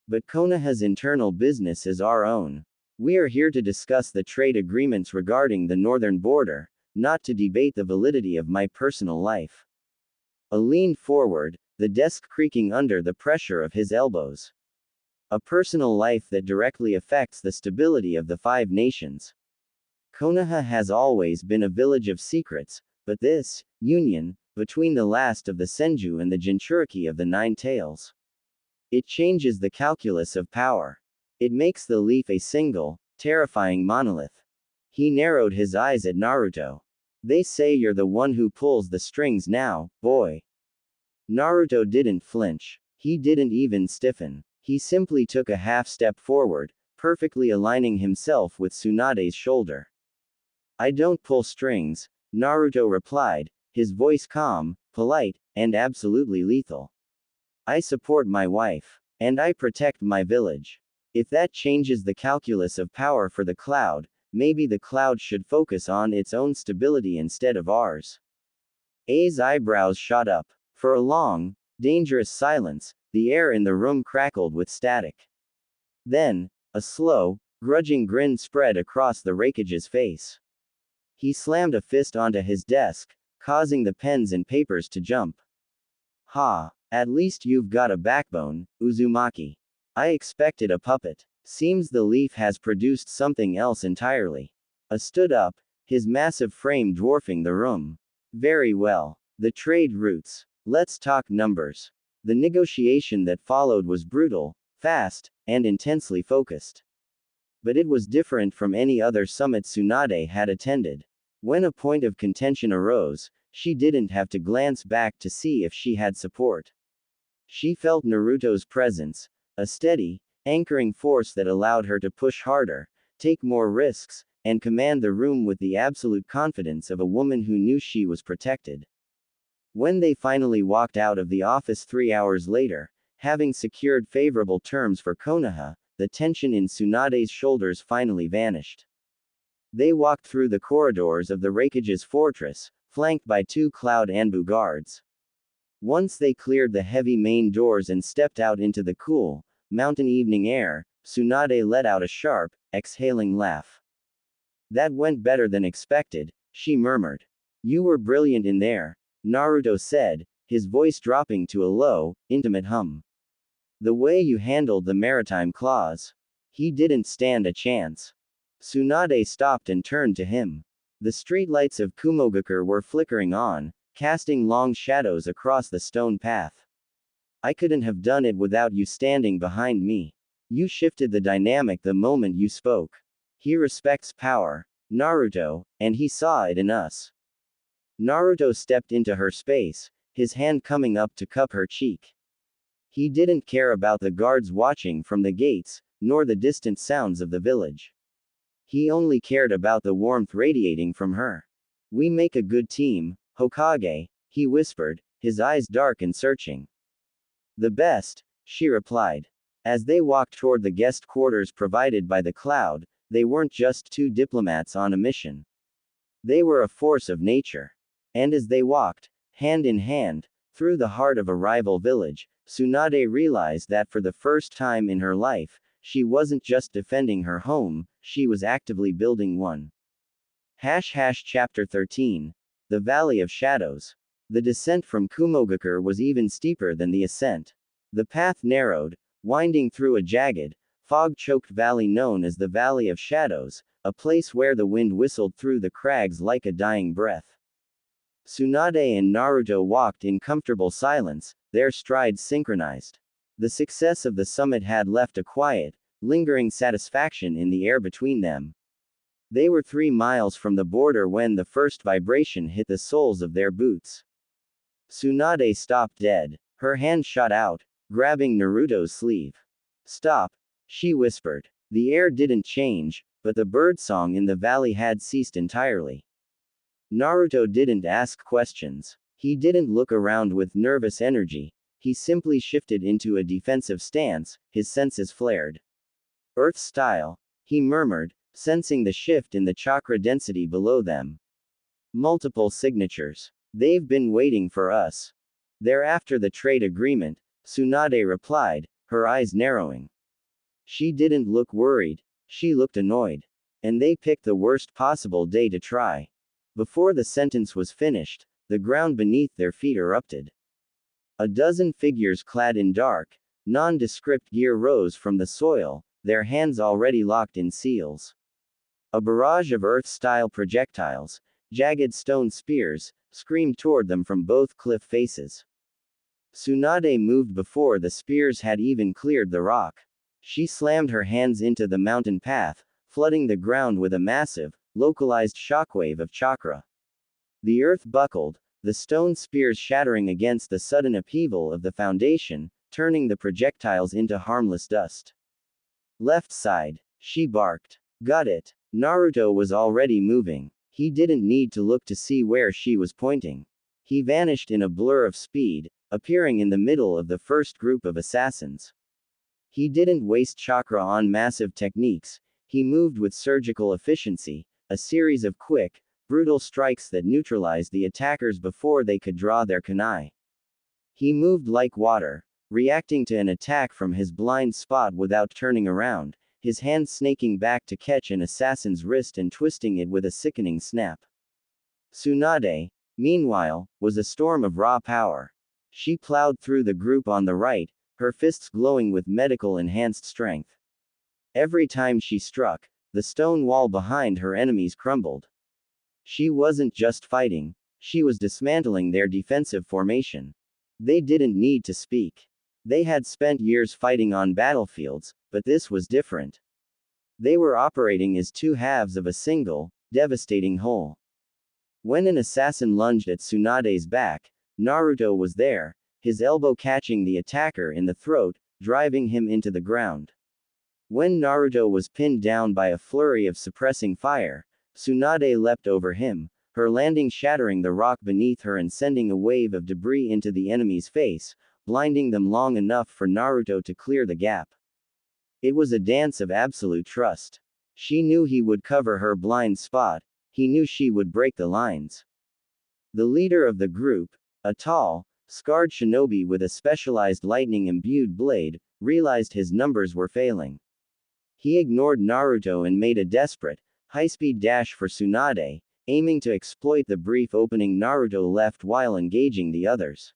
But Konoha's internal business is our own. We are here to discuss the trade agreements regarding the northern border, not to debate the validity of my personal life. I leaned forward, the desk creaking under the pressure of his elbows. A personal life that directly affects the stability of the 5 nations. Konoha has always been a village of secrets, but this union between the last of the Senju and the Jinchuriki of the 9 Tails. It changes the calculus of power. It makes the leaf a single, terrifying monolith. He narrowed his eyes at Naruto. They say you're the one who pulls the strings now, boy. Naruto didn't flinch. He didn't even stiffen. He simply took a half step forward, perfectly aligning himself with Tsunade's shoulder. I don't pull strings, Naruto replied, his voice calm, polite, and absolutely lethal. I support my wife. And I protect my village. If that changes the calculus of power for the cloud, maybe the cloud should focus on its own stability instead of ours. A's eyebrows shot up. For a long, dangerous silence, the air in the room crackled with static. Then, a slow, grudging grin spread across the Raikage's face. He slammed a fist onto his desk, causing the pens and papers to jump. Ha, at least you've got a backbone, Uzumaki. I expected a puppet. Seems the leaf has produced something else entirely. A stood up, his massive frame dwarfing the room. Very well. The trade routes. Let's talk numbers. The negotiation that followed was brutal, fast, and intensely focused. But it was different from any other summit Tsunade had attended. When a point of contention arose, she didn't have to glance back to see if she had support. She felt Naruto's presence, a steady, anchoring force that allowed her to push harder, take more risks, and command the room with the absolute confidence of a woman who knew she was protected. When they finally walked out of the office 3 hours later, having secured favorable terms for Konoha, the tension in Tsunade's shoulders finally vanished. They walked through the corridors of the Raikage's fortress, flanked by 2 Cloud Anbu guards. Once they cleared the heavy main doors and stepped out into the cool, mountain evening air, Tsunade let out a sharp, exhaling laugh. That went better than expected, she murmured. You were brilliant in there, Naruto said, his voice dropping to a low, intimate hum. The way you handled the maritime clause. He didn't stand a chance. Tsunade stopped and turned to him. The streetlights of Kumogakure were flickering on, casting long shadows across the stone path. I couldn't have done it without you standing behind me. You shifted the dynamic the moment you spoke. He respects power, Naruto, and he saw it in us. Naruto stepped into her space, his hand coming up to cup her cheek. He didn't care about the guards watching from the gates, nor the distant sounds of the village. He only cared about the warmth radiating from her. We make a good team, Hokage, he whispered, his eyes dark and searching. The best, she replied. As they walked toward the guest quarters provided by the cloud, they weren't just 2 diplomats on a mission. They were a force of nature. And as they walked, hand in hand, through the heart of a rival village, Tsunade realized that for the first time in her life, she wasn't just defending her home, she was actively building one. Chapter 13. The Valley of Shadows. The descent from Kumogakure was even steeper than the ascent. The path narrowed, winding through a jagged, fog-choked valley known as the Valley of Shadows, a place where the wind whistled through the crags like a dying breath. Tsunade and Naruto walked in comfortable silence, their strides synchronized. The success of the summit had left a quiet, lingering satisfaction in the air between them. They were 3 miles from the border when the first vibration hit the soles of their boots. Tsunade stopped dead. Her hand shot out, grabbing Naruto's sleeve. "Stop," she whispered. The air didn't change, but the birdsong in the valley had ceased entirely. Naruto didn't ask questions. He didn't look around with nervous energy. He simply shifted into a defensive stance, his senses flared. "Earth style," he murmured, sensing the shift in the chakra density below them. "Multiple signatures. They've been waiting for us." "They're after the trade agreement," Tsunade replied, her eyes narrowing. She didn't look worried. She looked annoyed. "And they picked the worst possible day to try." Before the sentence was finished, the ground beneath their feet erupted. A dozen figures clad in dark, nondescript gear rose from the soil, their hands already locked in seals. A barrage of Earth-style projectiles, jagged stone spears, screamed toward them from both cliff faces. Tsunade moved before the spears had even cleared the rock. She slammed her hands into the mountain path, flooding the ground with a massive, localized shockwave of chakra. The earth buckled, the stone spears shattering against the sudden upheaval of the foundation, turning the projectiles into harmless dust. "Left side," she barked. "Got it." Naruto was already moving. He didn't need to look to see where she was pointing. He vanished in a blur of speed, appearing in the middle of the first group of assassins. He didn't waste chakra on massive techniques. He moved with surgical efficiency, a series of quick, brutal strikes that neutralized the attackers before they could draw their kunai. He moved like water, reacting to an attack from his blind spot without turning around, his hand snaking back to catch an assassin's wrist and twisting it with a sickening snap. Tsunade, meanwhile, was a storm of raw power. She plowed through the group on the right, her fists glowing with medical-enhanced strength. Every time she struck, the stone wall behind her enemies crumbled. She wasn't just fighting, she was dismantling their defensive formation. They didn't need to speak. They had spent years fighting on battlefields, but this was different. They were operating as two halves of a single, devastating whole. When an assassin lunged at Tsunade's back, Naruto was there, his elbow catching the attacker in the throat, driving him into the ground. When Naruto was pinned down by a flurry of suppressing fire, Tsunade leapt over him, her landing shattering the rock beneath her and sending a wave of debris into the enemy's face, blinding them long enough for Naruto to clear the gap. It was a dance of absolute trust. She knew he would cover her blind spot, he knew she would break the lines. The leader of the group, a tall, scarred shinobi with a specialized lightning-imbued blade, realized his numbers were failing. He ignored Naruto and made a desperate, high-speed dash for Tsunade, aiming to exploit the brief opening Naruto left while engaging the others.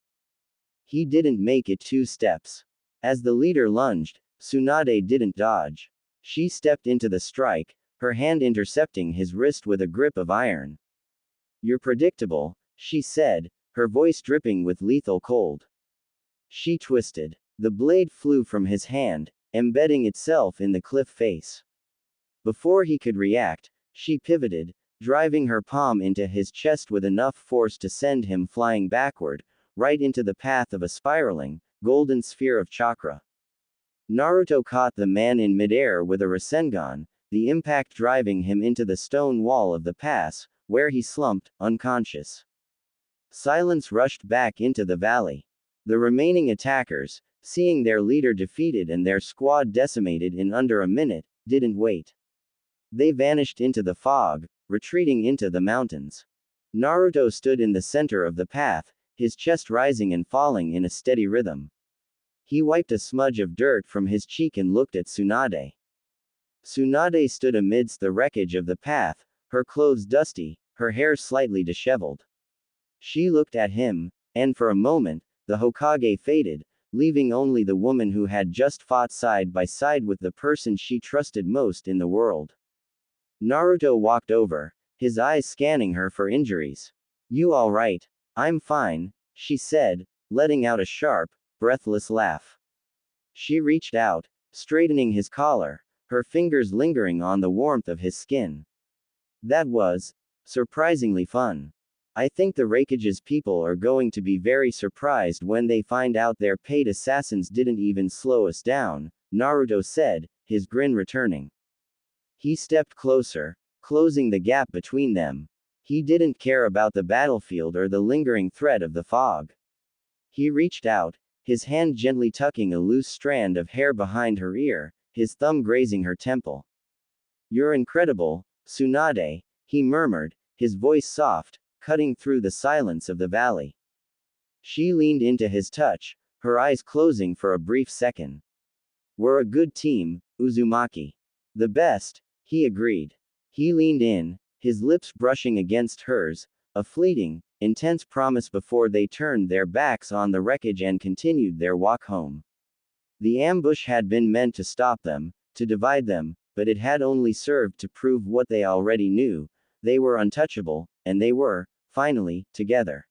He didn't make it 2 steps. As the leader lunged, Tsunade didn't dodge. She stepped into the strike, her hand intercepting his wrist with a grip of iron. "You're predictable," she said, her voice dripping with lethal cold. She twisted. The blade flew from his hand, embedding itself in the cliff face. Before he could react, she pivoted, driving her palm into his chest with enough force to send him flying backward, right into the path of a spiraling, golden sphere of chakra. Naruto caught the man in midair with a Rasengan, the impact driving him into the stone wall of the pass, where he slumped, unconscious. Silence rushed back into the valley. The remaining attackers, seeing their leader defeated and their squad decimated in under a minute, didn't wait. They vanished into the fog, retreating into the mountains. Naruto stood in the center of the path, his chest rising and falling in a steady rhythm. He wiped a smudge of dirt from his cheek and looked at Tsunade. Tsunade stood amidst the wreckage of the path, her clothes dusty, her hair slightly disheveled. She looked at him, and for a moment, the Hokage faded, leaving only the woman who had just fought side by side with the person she trusted most in the world. Naruto walked over, his eyes scanning her for injuries. You alright? I'm fine, she said, letting out a sharp, breathless laugh. She reached out, straightening his collar, her fingers lingering on the warmth of his skin. That was surprisingly fun. I think the Raikage's people are going to be very surprised when they find out their paid assassins didn't even slow us down, Naruto said, his grin returning. He stepped closer, closing the gap between them. He didn't care about the battlefield or the lingering threat of the fog. He reached out, his hand gently tucking a loose strand of hair behind her ear, his thumb grazing her temple. You're incredible, Tsunade, he murmured, his voice soft, cutting through the silence of the valley. She leaned into his touch, her eyes closing for a brief second. We're a good team, Uzumaki. The best, he agreed. He leaned in, his lips brushing against hers, a fleeting, intense promise before they turned their backs on the wreckage and continued their walk home. The ambush had been meant to stop them, to divide them, but it had only served to prove what they already knew: they were untouchable, and they were, finally, together.